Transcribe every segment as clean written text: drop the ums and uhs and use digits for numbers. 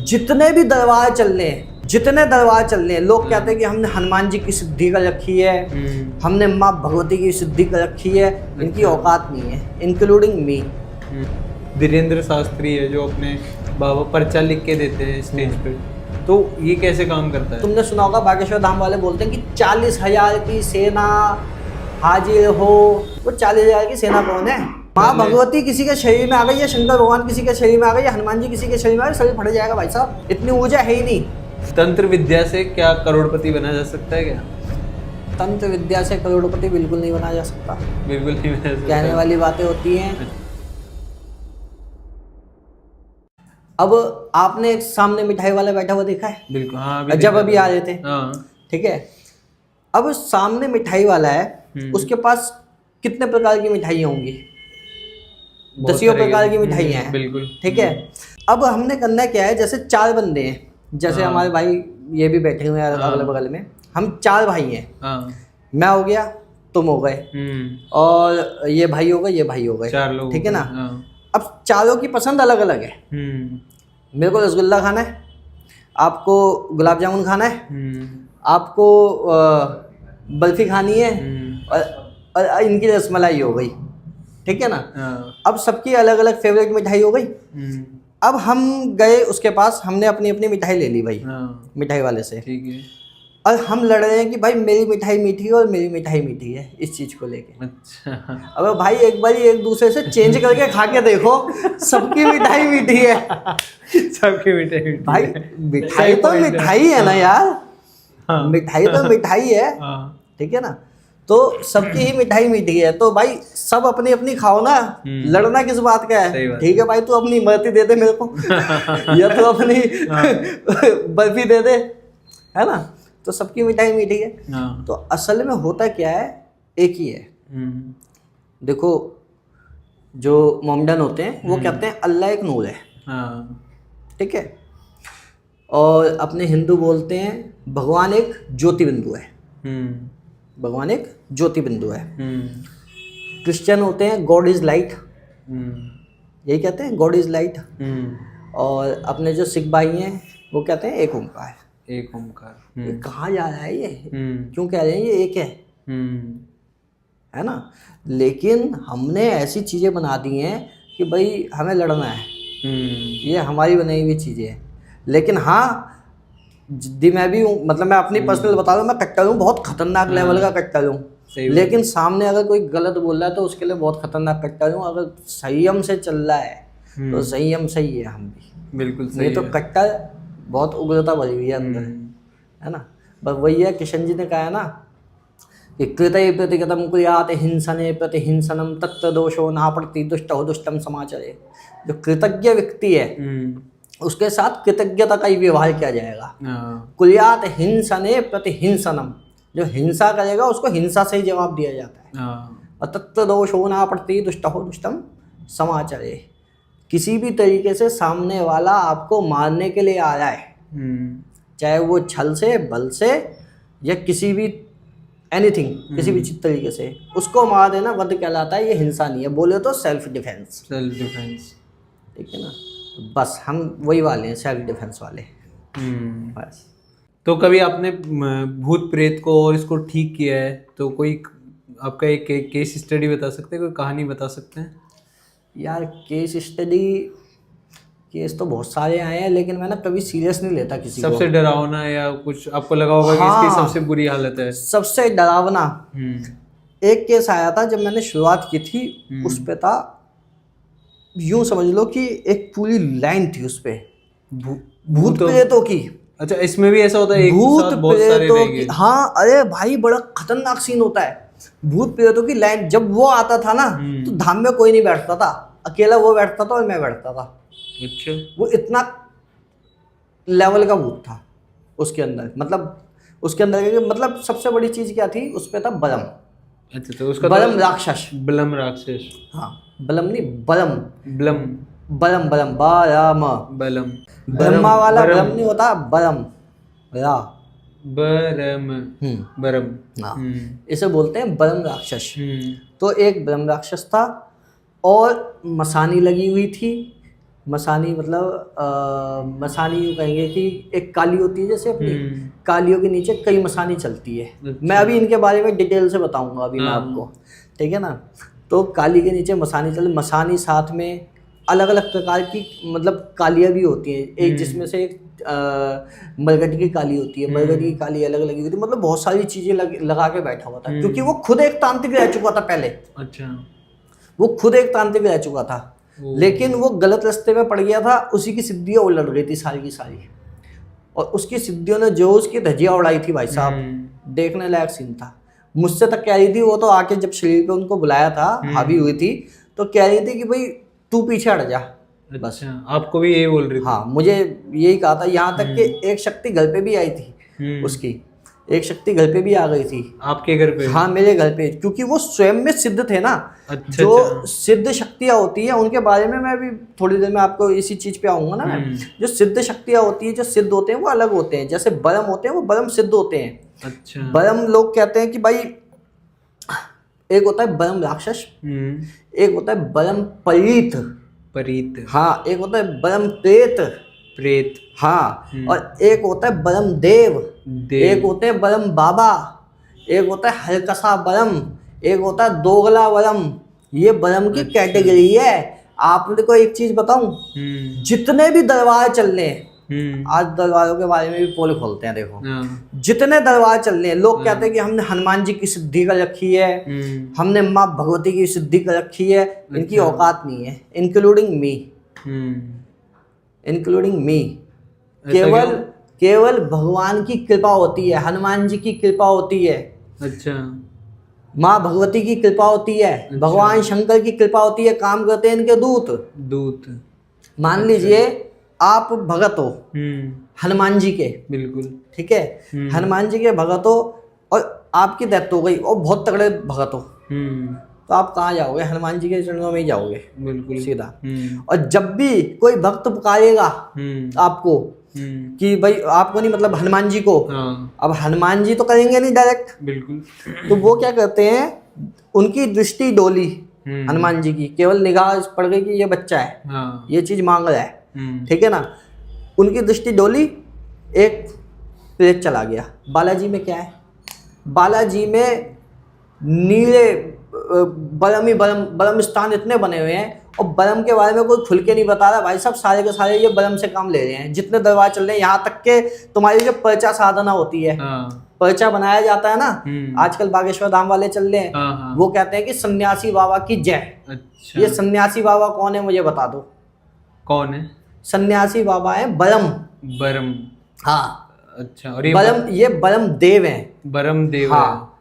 जितने भी दरबार चल रहे हैं, जितने दरबार चल रहे हैं, लोग कहते हैं कि हमने हनुमान जी की सिद्धि कर रखी है, हमने माँ भगवती की सिद्धि कर रखी है। इनकी औकात नहीं है, इंक्लूडिंग मी। धीरेन्द्र शास्त्री है जो अपने बाबा पर्चा लिख के देते हैं स्टेज पे, तो ये कैसे काम करता है? तुमने सुना होगा बागेश्वर धाम वाले बोलते हैं कि 40,000 की सेना हाजिर हो। वो 40,000 की सेना कौन है? माँ भगवती किसी के शरीर में आ गई है, शंकर भगवान किसी के शरीर में आ गई है, हनुमान जी किसी के शरीर में आ गए, शरीर फट जाएगा भाई साहब। इतनी ऊर्जा है ही नहीं। तंत्र विद्या से क्या करोड़पति बना जा सकता है क्या? तंत्र विद्या से करोड़पति बिल्कुल नहीं बना जा सकता। बिल्कुल नहीं बना जा सकता। कहने वाली बातें होती हैं। अब आपने एक सामने मिठाई वाला बैठा हुआ देखा है? बिल्कुल, हाँ। जब अभी आ रहे थे, हाँ। ठीक है। अब सामने मिठाई वाला है, उसके पास कितने प्रकार की मिठाइयाँ होंगी? दसियों प्रकार की मिठाइयाँ हैं, बिल्कुल, ठीक है। अब हमने करना क्या है, जैसे 4 बंदे हैं, जैसे हमारे भाई ये भी बैठे हुए हैं अगल बगल में, हम 4 भाई हैं। मैं हो गया, तुम हो गए, और ये भाई हो गए, ये भाई हो गए, 4 लोग, ठीक है ना। अब चारों की पसंद अलग अलग है। मेरे को रसगुल्ला खाना है, आपको गुलाब जामुन खाना है, आपको बर्फी खानी है, और इनकी रसमलाई हो गई, ठीक है ना। अब सबकी अलग अलग फेवरेट मिठाई हो गई। अब हम गए उसके पास, हमने अपनी अपनी मिठाई ले ली भाई, मिठाई वाले से, ठीक है। और हम लड़ रहे हैं कि भाई मेरी मिठाई मीठी है और मेरी मिठाई मीठी है, इस चीज को लेके। अच्छा। अबे भाई एक बार एक दूसरे से चेंज करके खा के देखो, सबकी मिठाई मीठी है। सबकी मिठाई भाई मिठाई तो मिठाई है ना यार, मिठाई तो मिठाई है, ठीक है ना। तो सबकी ही मिठाई मीठी है, तो भाई सब अपनी अपनी खाओ ना, लड़ना किस बात का है? ठीक है भाई, तू अपनी इमरती दे दे मेरे को, या तू अपनी बर्फी दे दे, है ना। तो सबकी मिठाई मीठी है। तो असल में होता क्या है, एक ही है। देखो जो मोमडन होते हैं वो कहते हैं अल्लाह एक नूर है, ठीक है। और अपने हिंदू बोलते हैं भगवान एक ज्योति बिंदु है, भगवान एक ज्योति बिंदु है। क्रिश्चियन होते हैं गॉड इज लाइट, यही कहते हैं गॉड इज लाइट। और अपने जो सिख भाई हैं वो कहते हैं एक ओंकार। एक ओंकार कहाँ जा रहा है ये? क्यों कह रहे हैं ये एक है ना। लेकिन हमने ऐसी चीज़ें बना दी हैं कि भाई हमें लड़ना है, ये हमारी बनाई हुई चीज़ें हैं। लेकिन हाँ, जिद्दी मैं भी हूँ, मतलब मैं अपनी पर्सनल बता रहा हूँ, मैं कट्टर हूँ, बहुत खतरनाक लेवल का कट्टर हूँ। लेकिन सामने अगर कोई गलत बोल रहा है तो उसके लिए बहुत खतरनाक कट्टर हूँ। अगर संयम से चल रहा है तो संयम से ही है हम भी। बिल्कुल सही ये तो कट्टर बहुत उग्रता भरी हुई है अंदर, है ना। बस वही है, किशन जी ने कहा है ना कि कृतये प्रतिगतम कुर्यात् हिंसने प्रतिहिंसनम तत्र दोषो नापड़ति दुष्टो दुष्टम समाचरे। जो कृतज्ञ व्यक्ति है उसके साथ कृतज्ञता का ही व्यवहार किया जाएगा। कुर्यात् हिंसने प्रतिहिंसनम, जो हिंसा करेगा उसको हिंसा से ही जवाब दिया जाता है। और तत्र दोषो नापड़ति दुष्टो दुष्टम समाचरे। किसी भी तरीके से सामने वाला आपको मारने के लिए आ रहा है, चाहे वो छल से, बल से, या किसी भी एनीथिंग, किसी भी तरीके से उसको मार देना वध कहलाता है। ये हिंसा नहीं है, बोले तो सेल्फ डिफेंस। सेल्फ डिफेंस, ठीक है ना। बस हम वही वाले हैं, सेल्फ डिफेंस वाले। बस। तो कभी आपने भूत प्रेत को और इसको ठीक किया है तो कोई आपका एक केस स्टडी बता सकते हैं, कोई कहानी बता सकते हैं? यार केस स्टडी, केस तो बहुत सारे आए हैं, लेकिन मैं ना कभी सीरियस नहीं लेता किसी को। सबसे डरावना या कुछ आपको लगा होगा कि इसकी सबसे बुरी हालत है? सबसे डरावना एक केस आया था जब मैंने शुरुआत की थी। उस पे था, यूं समझ लो कि एक पूरी लाइन थी उस पे भूत प्रेतों की। अच्छा, इसमें भी ऐसा होता है? भूत प्रेतों की, हाँ। अरे भाई बड़ा खतरनाक सीन होता है। भूत प्रेतों की लाइन, जब वो आता था ना तो धाम में कोई नहीं बैठता था, अकेला वो बैठता था और मैं बैठता था। अच्छा। वो इतना लेवल का भूत था उसके अंदर, मतलब उसके अंदर मतलब सबसे बड़ी चीज क्या थी उस पे था? बलम। अच्छा, तो उसका बलम राक्षस। बलम राक्षस, हाँ, बलम नहीं, बलम। बलम, बलम, बलम, बलम, बलम, ब्रह्मा वाला बलम नहीं होता, बलम, या बरम, बरम, हाँ, इसे बोलते हैं बलम राक्षस। तो एक बलम राक्षस था और मसानी लगी हुई थी मसानी मतलब मसानी यूँ कहेंगे कि एक काली होती है जैसे अपनी, कालियों के नीचे कई मसानी चलती है। मैं अभी इनके बारे में डिटेल से बताऊंगा अभी मैं आपको, ठीक है ना। तो काली के नीचे मसानी चल, मसानी साथ में अलग अलग प्रकार की मतलब कालियाँ भी होती हैं। एक जिसमें से एक मरगट की काली होती है, मरगट की काली अलग अलग होती है, मतलब बहुत सारी चीजें लगा के बैठा हुआ था, क्योंकि वो खुद एक तांत्रिक रह चुका था पहले। अच्छा, वो खुद एक तांत्रिक रह चुका था, लेकिन वो गलत रास्ते में पड़ गया था, उसी की सिद्धियां उलट गई थी सारी की सारी, और उसकी सिद्धियों ने जो उसकी धज्जियां उड़ाई थी भाई साहब, देखने लायक सीन था। मुझसे तक कह रही थी वो तो आके, जब शरीर पे उनको बुलाया था, हावी हुई थी, तो कह रही थी कि भाई तू पीछे हट जा बस। आपको भी यही बोल रही थी? हाँ, मुझे यही कहा था। यहाँ तक कि एक शक्ति घर पे भी आई थी उसकी, एक शक्ति घर पे भी आ गई थी। आपके घर पे? हाँ, मेरे घर पे, क्योंकि वो स्वयं में सिद्ध थे ना। अच्छा, जो सिद्ध शक्तियाँ होती है उनके बारे में मैं भी थोड़ी देर में आपको इसी चीज पे आऊंगा ना मैं। जो सिद्ध शक्तियाँ होती है, जो सिद्ध होते हैं वो अलग होते हैं। जैसे ब्रह्म होते हैं वो ब्रह्म सिद्ध होते हैं। अच्छा, ब्रह्म लोग कहते हैं कि भाई एक होता है ब्रह्म राक्षस, एक होता है ब्रह्म परीत, हाँ, एक होता है ब्रह्म प्रेत, हाँ, और एक होता है ब्रह्म देव, एक होते हैं ब्रह्म बाबा, एक होता है हलकसा ब्रह्म, एक होता है दोगला ब्रह्म। ये ब्रह्म की कैटेगरी है। आपने को एक चीज बताऊं, जितने भी दरबार चल रहे हैं, आज दरबारों के बारे में भी पोल खोलते हैं, देखो जितने दरबार चल रहे हैं, लोग कहते हैं कि हमने हनुमान जी की सिद्धि कर रखी है, हमने माँ भगवती की सिद्धि कर रखी है। इनकी औकात नहीं है, इंक्लूडिंग मी। केवल भगवान की कृपा होती है, हनुमान जी की कृपा होती है, अच्छा, माँ भगवती की कृपा होती है, अच्छा, भगवान शंकर की कृपा होती है, काम करते हैं इनके दूत। मान लीजिए आप भगत हो हनुमान जी के, बिल्कुल ठीक है, हनुमान जी के भगत हो और आपकी डेथ हो गई और बहुत तगड़े भगत हो, तो आप कहाँ जाओगे? हनुमान जी के चरणों में ही जाओगे, बिल्कुल सीधा। और जब भी कोई भक्त पुकारेगा आपको कि भाई, आपको नहीं मतलब हनुमान जी को, अब हनुमान जी तो करेंगे नहीं डायरेक्ट, बिल्कुल, तो वो क्या करते हैं, उनकी दृष्टि डोली हनुमान जी की, केवल निगाह पड़ गई कि ये बच्चा है, ये चीज मांग रहा है, ठीक है ना, उनकी दृष्टि डोली, एक प्रेत चला गया। बालाजी में क्या है? बालाजी में नीले बलम स्थान इतने बने हुए हैं, और ब्रह्म के बारे में कोई खुल के नहीं बता रहा भाई साहब। सारे के सारे ये ब्रह्म से काम ले रहे हैं, जितने दरबार चल रहे हैं। यहाँ तक के तुम्हारी जो पर्चा साधना होती है, पर्चा बनाया जाता है ना, आजकल बागेश्वर धाम वाले चल रहे हैं, वो कहते हैं कि सन्यासी बाबा की जय। अच्छा। ये सन्यासी बाबा कौन है मुझे बता दो? कौन है सन्यासी बाबा? है ब्रह्म, हाँ, अच्छा। और ये ब्रह्म देव है, हाँ,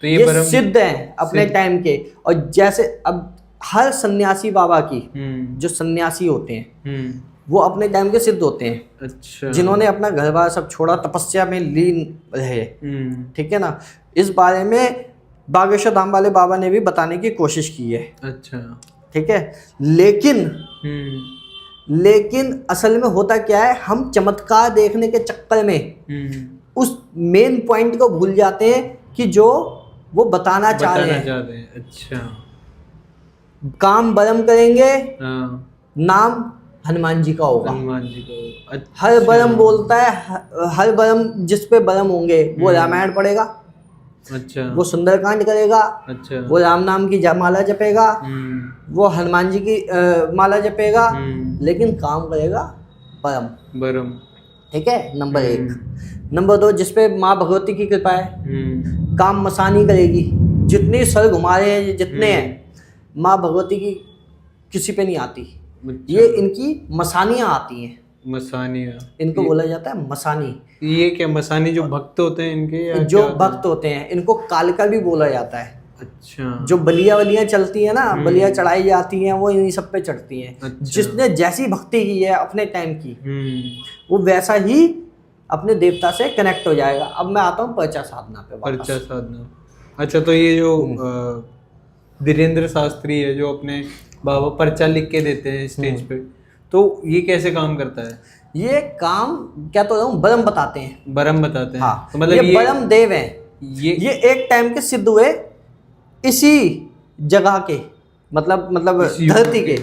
तो ये सिद्ध हैं अपने टाइम के। और जैसे अब हर सन्यासी बाबा की, जो सन्यासी होते हैं वो अपने टाइम के सिद्ध होते हैं, अच्छा, जिन्होंने अपना घर बार सब छोड़ा, तपस्या में लीन रहे, ठीक है ना। इस बारे में बागेश्वर धाम वाले बाबा ने भी बताने की कोशिश की है, अच्छा, ठीक है। लेकिन असल में होता क्या है, हम चमत्कार देखने के चक्कर में उस मेन पॉइंट को भूल जाते हैं कि जो वो बताना चाह रहे हैं। अच्छा, काम ब्रह्म करेंगे, नाम हनुमान जी का होगा, अच्छा। हर ब्रह्म बोलता है, हर ब्रह्म जिस पे ब्रह्म होंगे वो रामायण पढ़ेगा, अच्छा, वो सुंदरकांड करेगा, अच्छा, वो राम नाम की माला जपेगा, वो हनुमान जी की माला जपेगा, लेकिन काम करेगा ब्रह्म, ठीक है, नंबर 1। नंबर 2, जिसपे माँ भगवती की कृपा है, काम मसानी करेगी। जितने सर घुमा रहे हैं, जितने हैं, माँ भगवती की किसी पे नहीं आती, ये इनकी मसानियाँ आती हैं। मसानियाँ, इनको बोला जाता है मसानी। ये क्या मसानी? जो भक्त होते हैं इनके, या जो भक्त होते हैं इनको कालका भी बोला जाता है, अच्छा। जो बलियां चलती है ना, बलियां चढ़ाई जाती हैं, वो इन्हीं सब पे चढ़ती हैं, अच्छा। जिसने जैसी भक्ति की है अपने टाइम की, वो वैसा ही अपने देवता से कनेक्ट हो जाएगा। अब मैं आता हूँ पर्चा साधना पे। पर्चा साधना, अच्छा। तो ये जो धीरेन्द्र शास्त्री है, जो अपने बाबा पर्चा लिख के देते हैं स्टेज पे, तो ये कैसे काम करता है? ये काम क्या तो ब्रह्म बताते हैं, हाँ, तो मतलब ये ब्रह्म देव हैं। ये एक टाइम के सिद्ध हुए इसी जगह के, मतलब इस युग धरती के,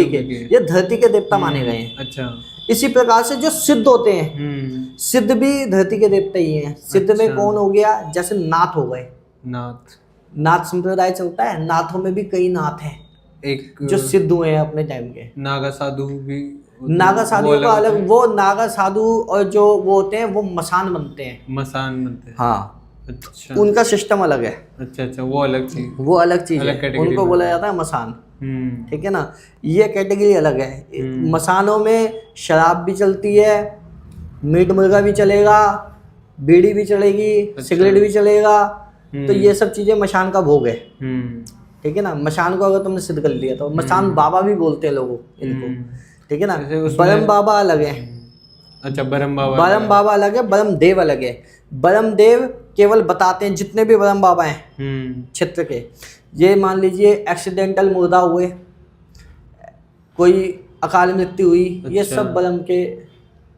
के ये धरती के देवता माने गए हैं। अच्छा। इसी प्रकार से जो सिद्ध होते हैं, सिद्ध भी धरती के देवता ही हैं। सिद्ध में अच्छा। कौन हो गया, जैसे नाथ हो गए, नाथ संप्रदाय चलता है, नाथों में भी कई नाथ हैं एक जो सिद्ध हुए हैं अपने टाइम के। नागा साधु भी, नागा साधु का अलग, वो नागा साधु और जो वो होते हैं वो मसान बनते हैं। मसान बनते हैं, हाँ, अच्छा, उनका सिस्टम अलग है। अच्छा, वो अलग चीज, वो अलग चीज अलग है, कैटेगरी उनको में। बोला जाता है मसान। ठीक है ना, ये कैटेगरी अलग है। मसानों में शराब भी चलती है, मीट मुर्गा भी चलेगा, बीड़ी भी चलेगी, सिगरेट भी चलेगा। तो ये सब चीजें मशान का भोग है। ठीक है ना, मशान को अगर तुमने सिद्ध कर लिया तो मशान बाबा भी बोलते हैं लोगों इनको। ठीक है ना, बरम बाबा अलग है। अच्छा, बरम बाबा अलग है, बरम देव अलग है। बरम देव केवल बताते हैं, जितने भी बरम बाबा हैं क्षेत्र के, ये मान लीजिए एक्सीडेंटल मुर्दा हुए, कोई अकाल मृत्यु हुई, ये सब बरम के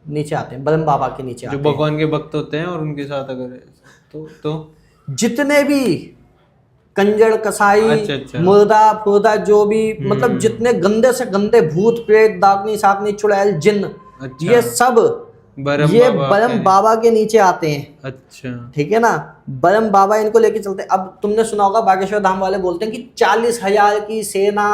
नीचे आते हैं, बरम बाबा के नीचे आते हैं, जो भगवान के भक्त होते हैं। और उनके साथ अगर तो जितने भी कंजड़ कसाई, अच्छा। मुर्दा फुर्दा, जो भी मतलब जितने गंदे से गंदे भूत प्रेत दागनी सागनी चुड़ैल जिन्न, अच्छा, ये सब बरम बाबा के नीचे आते हैं। अच्छा, ठीक है ना, बरम बाबा इनको लेके चलते हैं। अब तुमने सुना होगा बागेश्वर धाम वाले बोलते हैं कि 40,000 की सेना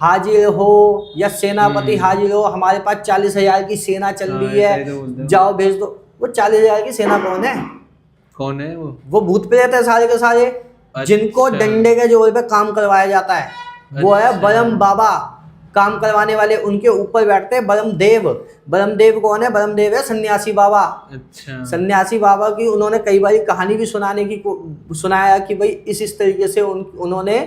हाजिर हो या सेनापति हाजिर हो, हमारे पास 40,000 की सेना चल रही है, जाओ भेज दो। वो 40,000 की सेना कौन है वो भूत प्रेत है सारे के सारे। अच्छा। जिनको डंडे के जोर पे काम करवाया जाता है, वो है बरम बाबा। काम करवाने वाले उनके ऊपर बैठते हैं बरम देव। बरम देव कौन है, बरम देव है सन्यासी बाबा। अच्छा। सन्यासी बाबा की उन्होंने कई बार कहानी भी सुनाया कि भाई इस तरीके से उन्होंने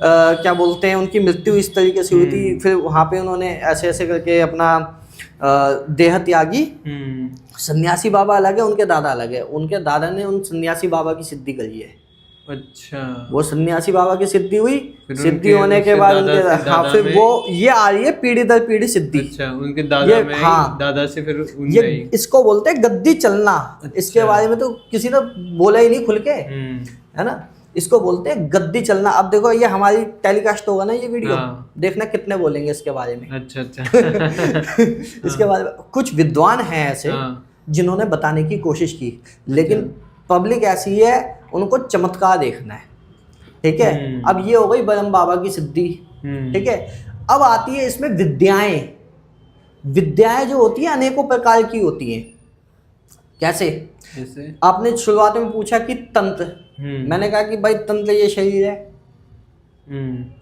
क्या बोलते हैं, उनकी मृत्यु इस तरीके से हुई थी, फिर वहाँ पे उन्होंने ऐसे ऐसे करके अपना देह त्यागी। सन्यासी बाबा अलग है, उनके दादा अलग है। उनके दादा ने उन सन्यासी बाबा की सिद्धि करी है। अच्छा, वो सन्यासी बाबा की सिद्धि हुई, सिद्धि होने के बाद उनके, हाँ, फिर वो ये आ रही है पीढ़ी दर पीढ़ी सिद्धि। अच्छा, उनके दादा में, हाँ, दादा से फिर ये इसको बोलते हैं गद्दी चलना। अच्छा। इसके बारे में तो किसी ने बोला ही नहीं खुल के, है ना, इसको बोलते हैं गद्दी चलना। अब देखो ये हमारी टेलीकास्ट होगा ना ये वीडियो, हाँ, देखना कितने बोलेंगे इसके बारे में। अच्छा। इसके बारे में कुछ विद्वान हैं ऐसे, हाँ, जिन्होंने बताने की कोशिश की, लेकिन पब्लिक ऐसी है, उनको चमत्कार देखना है। ठीक है, अब ये हो गई बरम बाबा की सिद्धि। ठीक है, अब आती है इसमें विद्याएं। विद्याएं जो होती है अनेकों प्रकार की होती हैं। कैसे? आपने शुरुआत में पूछा कि तंत्र, मैंने कहा कि भाई तंत्र ये शरीर है,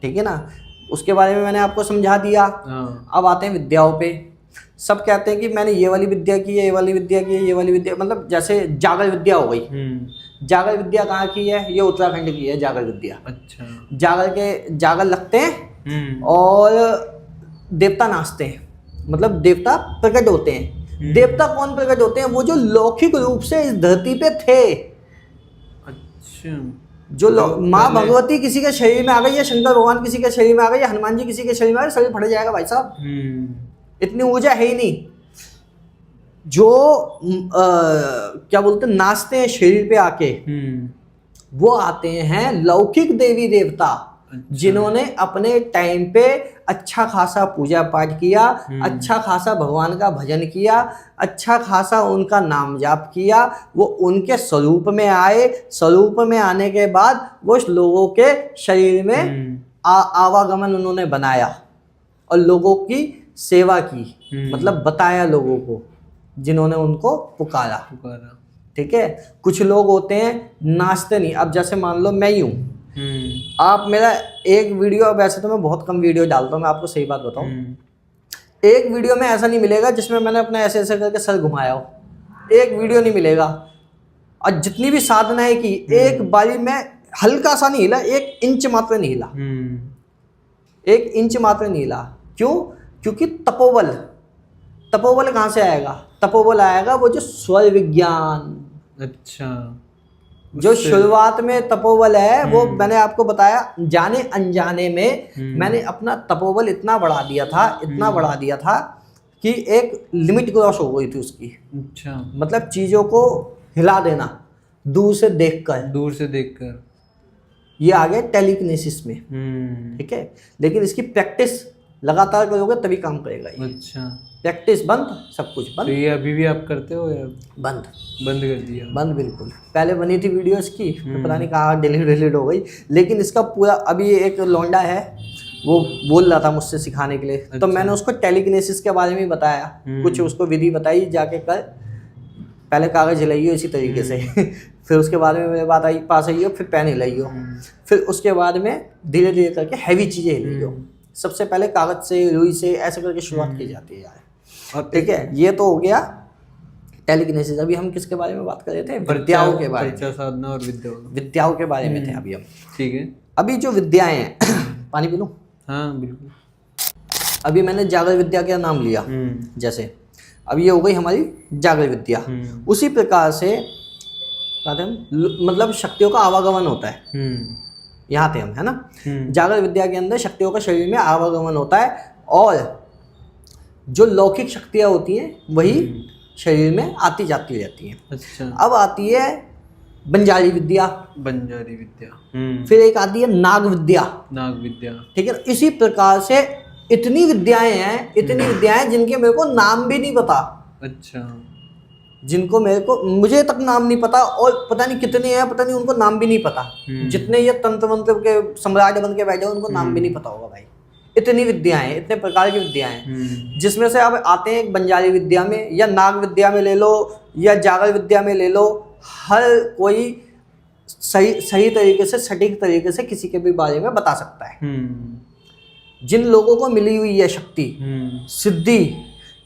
ठीक है ना, उसके बारे में मैंने आपको समझा दिया। अब आते हैं विद्याओं पे। सब कहते हैं कि मैंने ये वाली विद्या की है, ये वाली विद्या की है, ये वाली विद्या, मतलब जैसे जागर विद्या हो गई। जागर विद्या कहाँ की है? ये उत्तराखंड की है जागर विद्या। अच्छा। जागर लगते हैं और देवता नाचते हैं, मतलब देवता प्रकट होते हैं। देवता कौन प्रकट होते हैं? वो जो लौकिक रूप से इस धरती पे थे। अच्छा। जो माँ भगवती किसी के शरीर में आ गई, या शंकर भगवान किसी के शरीर में आ गए, या हनुमान जी किसी के शरीर में आ गए, शरीर फट जाएगा भाई साहब। इतनी ऊर्जा है ही नहीं। जो क्या बोलते हैं, नाचते हैं शरीर पे आके, वो आते हैं लौकिक देवी देवता। अच्छा। जिन्होंने अपने टाइम पे अच्छा खासा पूजा पाठ किया, अच्छा खासा भगवान का भजन किया, अच्छा खासा उनका नाम जाप किया, वो उनके स्वरूप में आए। स्वरूप में आने के बाद वो लोगों के शरीर में आवागमन उन्होंने बनाया और लोगों की सेवा की, मतलब बताया लोगों को, जिन्होंने उनको पुकारा। ठीक है, कुछ लोग होते हैं नाचते नहीं। अब जैसे मान लो मैं ही हूँ, आप मेरा एक वीडियो, वैसे तो मैं बहुत कम वीडियो डालता हूँ, मैं आपको सही बात बताऊँ, एक वीडियो में ऐसा नहीं मिलेगा जिसमें मैंने अपना ऐसे ऐसे करके सर घुमाया हो, एक वीडियो नहीं मिलेगा। और जितनी भी साधनाएं की, एक बारी में हल्का सा नहीं हिला, 1 इंच मात्र नहीं हिला, 1 इंच मात्र नहीं हिला। क्यों? क्योंकि तपोबल कहाँ से आएगा? तपोबल आएगा वो जो स्वर विज्ञान। अच्छा। जो शुरुआत में तपोबल है, वो मैंने आपको बताया, जाने अनजाने में मैंने अपना तपोबल इतना बढ़ा दिया था, इतना बढ़ा दिया था कि एक लिमिट क्रॉस हो गई थी उसकी। अच्छा। मतलब चीजों को हिला देना दूर से देखकर। ये आ गया टेलीकिनेसिस में। ठीक है, लेकिन इसकी प्रैक्टिस लगातार करोगे तभी काम करेगा ये। अच्छा, प्रैक्टिस बंद, सब कुछ बंद। तो ये अभी भी आप करते हो या बंद कर दिया? बंद बिल्कुल। पहले बनी थी वीडियो इसकी, तो पता नहीं कहाँ डिलीट हो गई, लेकिन इसका पूरा अभी एक लौंडा है वो बोल रहा था मुझसे सिखाने के लिए। तो मैंने उसको टेलीकिनेसिस के बारे में बताया, कुछ उसको विधि बताई, जाके कर पहले कागज हिलाइयो इसी तरीके से फिर उसके बाद में मेरे बात आई पास आइयो, फिर पेन हिलाइयो, फिर उसके बाद में धीरे धीरे करके हैवी चीजें हिलाइयो। सबसे पहले कागज से, रुई से, ऐसे करके शुरुआत की जाती है यार। ठीक है, ये तो हो गया टेलीकिनेसिस। अभी हम किसके बारे में बात कर रहे थे? विद्याओं के बारे में। साधना और विद्याओं के बारे में थे अभी हम। ठीक है, अभी जो विद्याएं हैं पानी पी लूं? हाँ बिल्कुल। अभी मैंने जागर विद्या का नाम लिया, जैसे अब ये हो गई हमारी जागर विद्या। उसी प्रकार से मतलब शक्तियों का आवागमन होता है। यहाँ थे हम, है ना? जागर विद्या के अंदर शक्तियों का शरीर में आवागमन होता है, और जो लौकिक शक्तियाँ होती हैं वही शरीर में आती जाती रहती हैं। अच्छा, अब आती है बंजारी विद्या, फिर एक आती है नाग विद्या। ठीक है, इसी प्रकार से इतनी विद्याएं हैं जिनके मेरे को नाम भी नहीं पता। अच्छा, जिनको मुझे तक नाम नहीं पता, और पता नहीं कितने हैं, पता नहीं उनको नाम भी नहीं पता। जितने ये तंत्र मंत्र के सम्राट बन के बैठे उनको नाम भी नहीं पता होगा भाई। इतनी विद्याएं हैं, इतने प्रकार की विद्याएं हैं, जिसमें से अब आते हैं बंजारी विद्या में, या नाग विद्या में ले लो, या जागर विद्या में ले लो। हर कोई सही तरीके से, सटीक तरीके से किसी के भी बारे में बता सकता है। जिन लोगों को मिली हुई है शक्ति, सिद्धि,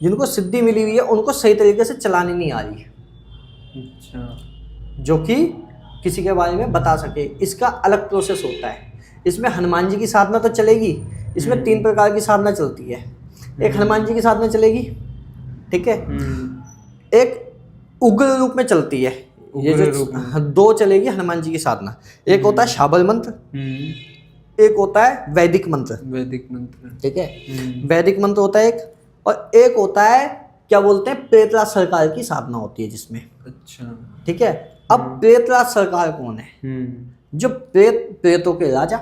जिनको सिद्धि मिली हुई है, उनको सही तरीके से चलानी नहीं आ रही है। अच्छा, जो कि किसी के बारे में बता सके। इसका अलग प्रोसेस होता है। इसमें हनुमान जी की साधना तो चलेगी, इसमें 3 प्रकार की साधना चलती है। एक हनुमान जी की साधना चलेगी, ठीक है, एक उग्र रूप में चलती है, ये जो 2 चलेगी हनुमान जी की साधना। एक होता है शाबल मंत्र, एक होता है वैदिक मंत्र। ठीक है, वैदिक मंत्र होता है एक, और एक होता है क्या बोलते हैं प्रेतराज सरकार की साधना होती है जिसमें। अच्छा, ठीक है। अब प्रेतराज सरकार कौन है? जो प्रेतों के राजा,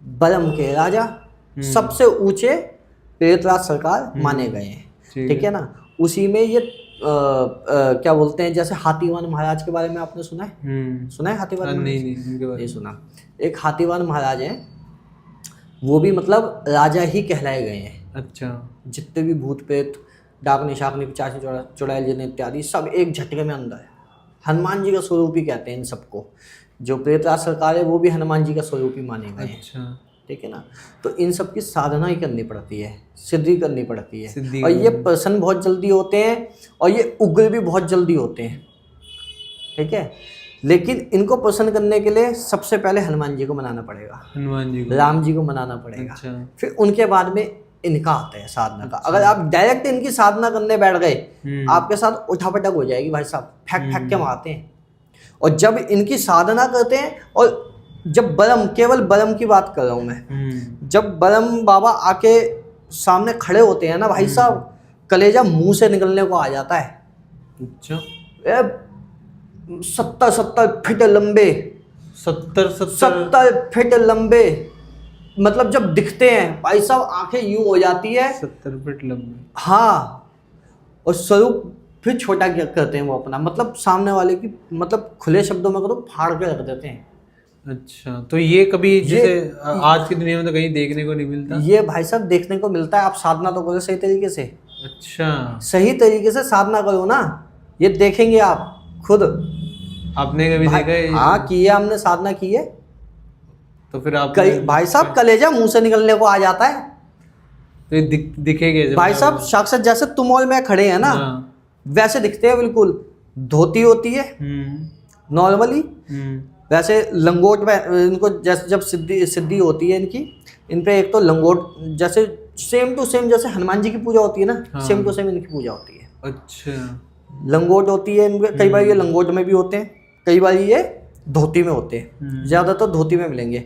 बलम के राजा, सबसे ऊंचे प्रेतराज सरकार माने गए हैं। ठीक है ना? उसी में ये क्या बोलते हैं, जैसे हाथीवान महाराज के बारे में आपने सुना है? सुना है हाथीवान? नहीं सुना। एक हाथीवान महाराज हैं, वो भी मतलब राजा ही कहलाए गए हैं। अच्छा, जितने भी भूत प्रेत, डाकनी शाकनी, पिचासी चुड़ैल जिन इत्यादि सब एक झटके में अंदर है। हनुमान जी का स्वरूप ही कहते हैं इन सबको। जो प्रेतराज सरकार है वो भी हनुमान जी का स्वरूप ही माने गए हैं। अच्छा, ठीक है ना? तो इन सब की साधना ही करनी पड़ती है, सिद्धि करनी पड़ती है, और ये प्रसन्न बहुत जल्दी होते हैं, और ये उग्र भी बहुत जल्दी होते हैं। ठीक है, लेकिन इनको प्रसन्न करने के लिए सबसे पहले हनुमान जी को मनाना पड़ेगा, राम जी को मनाना पड़ेगा। अच्छा। फिर उनके बाद में इनका आता है साधना का। अगर आप डायरेक्ट इनकी साधना करने बैठ गए, आपके साथ उठापटक हो जाएगी भाई साहब, फेंक के मारते हैं। और जब इनकी साधना करते हैं, और जब केवल बलम की बात कर रहा हूँ मैं, जब बलम बाबा आके सामने खड़े होते हैं ना भाई साहब, कलेजा मुंह से निकलने को आ जाता है। अच्छा, 70 फीट लंबे, 70 फीट लंबे, मतलब जब दिखते हैं भाई साहब आंखें यूं हो जाती है। 70 फीट लंबे, हाँ। और स्वरूप फिर छोटा क्या करते हैं वो अपना, मतलब सामने वाले की, मतलब खुले शब्दों में करो फाड़ के रख देते हैं। अच्छा, तो ये कभी जैसे आज की दुनिया में तो कहीं देखने को नहीं मिलता। ये भाई साहब देखने को मिलता है। आप साधना तो करो सही तरीके से। अच्छा, सही तरीके से साधना करो ना, ये देखेंगे आप खुद। आपने कभी देखा है? हाँ, की है, हमने साधना की है। तो फिर आप भाई साहब कलेजा मुंह से निकलने को आ जाता है। तो दिखेंगे भाई साहब साक्षात, जैसे तुम और मैं खड़े हैं ना, वैसे दिखते हैं बिल्कुल। धोती होती है नॉर्मली, वैसे लंगोट में इनको, जैसे जब सिद्धि होती है इनकी, इन पे एक तो लंगोट, जैसे सेम टू सेम जैसे हनुमान जी की पूजा होती है ना, सेम टू सेम इनकी पूजा होती है। अच्छा, लंगोट होती है इनके। कई बार ये लंगोट में भी होते हैं, कई बार ये धोती में होते हैं, ज्यादातर धोती में मिलेंगे।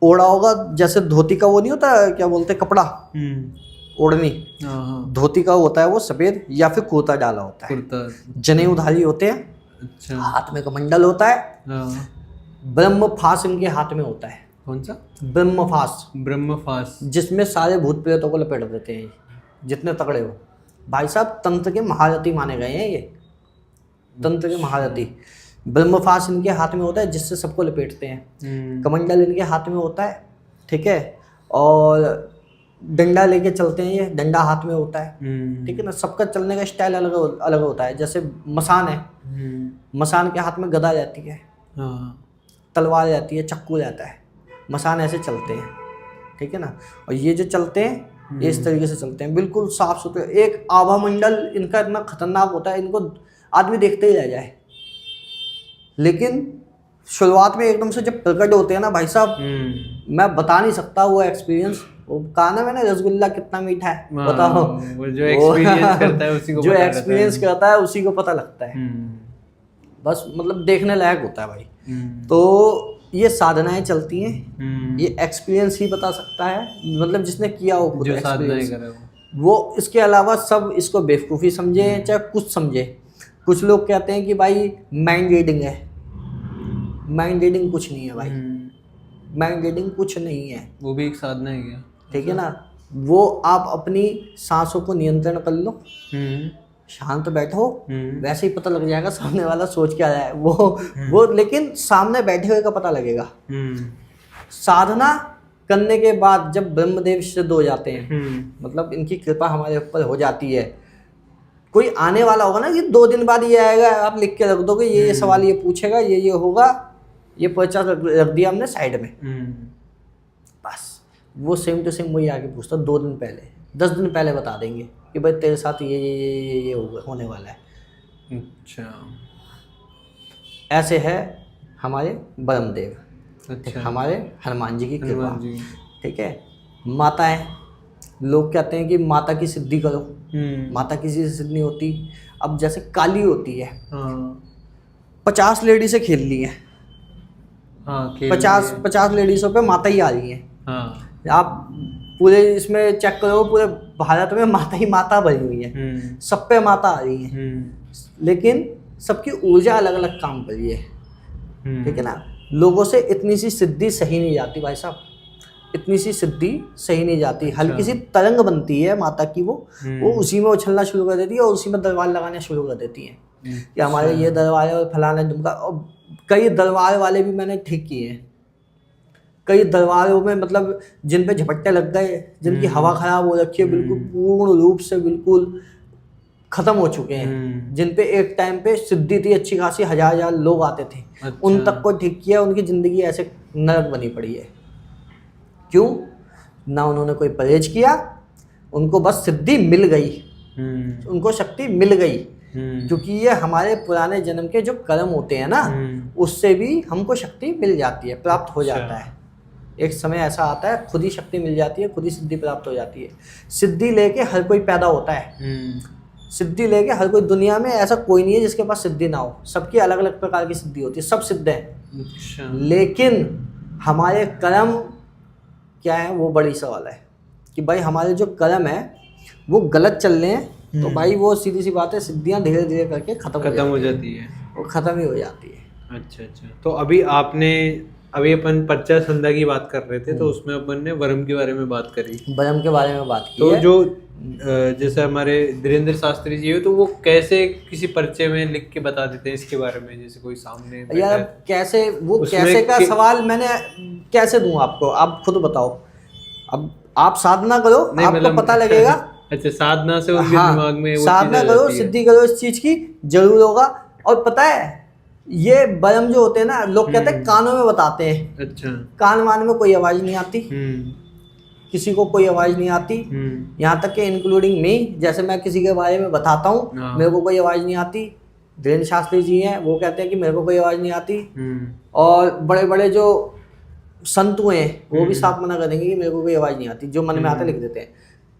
ओढ़ा होगा, जैसे धोती का वो नहीं होता, क्या बोलते हैं, कपड़ा, ओढ़नी, धोती का होता है वो सफेद, या फिर कुर्ता डाला होता है। जनेऊ धारी होते हैं। अच्छा, हाथ में कमंडल होता है, ब्रह्मफास इनके हाथ में होता है। कौन सा? ब्रह्मफास। ब्रह्मफास। जिसमें सारे भूत प्रेतों को लपेट देते हैं, जितने तगड़े हो। भाई साहब तंत्र के महारथी माने गए हैं ये, तंत्र के महारथी। ब्रह्मफास इनके हाथ में होता है जिससे सबको लपेटते हैं। कमंडल इनके हाथ में होता है, ठीक है, और डंडा लेके चलते हैं, ये डंडा हाथ में होता है, ठीक है ना। सबका चलने का स्टाइल अलग अलग होता है। जैसे मसान है, मसान के हाथ में गदा रहती है, तलवार रहती है, चक्कू रहता है। मसान ऐसे चलते हैं, ठीक है ना। और ये जो चलते हैं ये इस तरीके से चलते हैं, बिल्कुल साफ सुथरे। एक आभा मंडल इनका इतना खतरनाक होता है, इनको आदमी देखते ही रह जाए। लेकिन शुरुआत में एकदम से जब प्रकट होते हैं ना भाई साहब, मैं बता नहीं सकता वो एक्सपीरियंस। वो कहा ना मैंने, रसगुल्ला कितना मीठा है, बताओ। वो जो एक्सपीरियंस करता है उसी को जो पता एक्सपीरियंस करता है उसी को पता लगता है। बस मतलब देखने लायक होता है भाई। तो ये साधनाएं चलती हैं, ये एक्सपीरियंस ही बता सकता है, मतलब जिसने किया हो खुद जो साधनाएं एक्सपीरियंस करे वो। इसके अलावा सब इसको बेवकूफ़ी समझे चाहे कुछ समझे। कुछ लोग कहते हैं कि भाई माइंड रीडिंग है, माइंड रीडिंग कुछ नहीं है भाई, माइंड रीडिंग कुछ नहीं है। वो भी एक साधना है क्या? ठीक है ना। वो आप अपनी सांसों को नियंत्रण कर लो, शांत बैठो, वैसे ही पता लग जाएगा सामने वाला सोच क्या रहा है। वो लेकिन सामने बैठे हुए का पता लगेगा। साधना करने के बाद जब ब्रह्मदेव सिद्ध हो जाते हैं, मतलब इनकी कृपा हमारे ऊपर हो जाती है। कोई आने वाला होगा ना कि 2 दिन बाद ये आएगा, आप लिख के रख दोगे ये सवाल ये पूछेगा, ये होगा, ये पर्चा रख दिया हमने साइड में। बस वो सेम टू सेम वही आगे पूछता 2 दिन पहले, 10 दिन पहले बता देंगे कि भाई तेरे साथ ये होने वाला है। अच्छा, ऐसे है हमारे ब्रह्मदेव, अच्छा, हमारे हनुमान जी की कृपा, हनुमान जी। ठीक है। माताएं, लोग कहते हैं कि माता की सिद्धि करो, माता किसी से सिद्ध नहीं होती। अब जैसे काली होती है, 50 लेडी से खेल ली है, 50 लेडीजों पे माता ही आ रही है। आप पूरे इसमें चेक करो, पूरे भारत में माता ही माता भरी हुई है, सब पे माता आ रही है, लेकिन सबकी ऊर्जा अलग अलग काम कर रही है, ठीक है ना। लोगों से इतनी सी सिद्धि सही नहीं जाती भाई साहब, इतनी सी सिद्धि सही नहीं जाती। हल्की सी तरंग बनती है माता की, वो उसी में उछलना शुरू कर देती है और उसी में दरबार लगाने शुरू कर देती है कि हमारे ये दरबार है और फलाना ढुमका। और कई दरबार वाले भी मैंने ठीक किए हैं, कई दरबारों में मतलब जिन पे झपट्टे लग गए, जिनकी हवा खराब हो रखी है, बिल्कुल पूर्ण रूप से बिल्कुल खत्म हो चुके हैं, जिन पे एक टाइम पे सिद्धि थी अच्छी खासी, 1000 लोग आते थे। अच्छा। उन तक को ठीक किया, उनकी ज़िंदगी ऐसे नरक बनी पड़ी है। क्यों? ना उन्होंने कोई परहेज किया, उनको बस सिद्धि मिल गई, उनको शक्ति मिल गई, क्योंकि ये हमारे पुराने जन्म के जो कर्म होते हैं ना, उससे भी हमको शक्ति मिल जाती है, प्राप्त हो जाता है। एक समय ऐसा आता है खुद ही शक्ति मिल जाती है, खुद ही सिद्धि प्राप्त हो जाती है। सिद्धि लेके हर कोई पैदा होता है, सिद्धि लेके हर कोई, दुनिया में ऐसा कोई नहीं है जिसके पास सिद्धि ना हो, सबकी अलग अलग प्रकार की सिद्धि होती है, सब सिद्ध है। अच्छा। लेकिन हमारे कर्म क्या है वो बड़ी सवाल है कि भाई हमारे जो कर्म है वो गलत चल रहे हैं, तो भाई वो सीधी सी बात है, सिद्धियां धीरे धीरे करके खत्म हो जाती है, वो खत्म ही हो जाती है। अच्छा, तो अभी अपन पर्चा संध्या की बात कर रहे थे, तो उसमें अपन ने वर्म के बारे में बात करी, वर्म के बारे में बात की तो है। जो जैसे हमारे धीरेन्द्र शास्त्री जी है, तो वो कैसे किसी पर्चे में लिख के बता देते हैं इसके बारे में, जैसे कोई सामने यार कैसे, वो कैसे का सवाल मैंने कैसे दूं आपको, आप खुद बताओ। अब आप साधना करो, आपको पता लगेगा। अच्छा, साधना से उनके दिमाग में साधना करो, सिद्धि करो इस चीज की, जरूर होगा। और पता है ये बरम जो होते हैं ना, लोग कहते हैं कानों में बताते हैं। अच्छा, कान वान में कोई आवाज नहीं आती, किसी को कोई आवाज नहीं आती, यहाँ तक कि इंक्लूडिंग मी, जैसे मैं किसी के बारे में बताता हूँ मेरे को कोई आवाज नहीं आती। धीरेन्द्र शास्त्री जी हैं, वो कहते हैं कि मेरे को कोई आवाज नहीं आती। और बड़े बड़े जो संत हुए हैं वो भी साफ मना कर देंगे कि मेरे को कोई आवाज नहीं आती, जो मन में आता लिख देते हैं।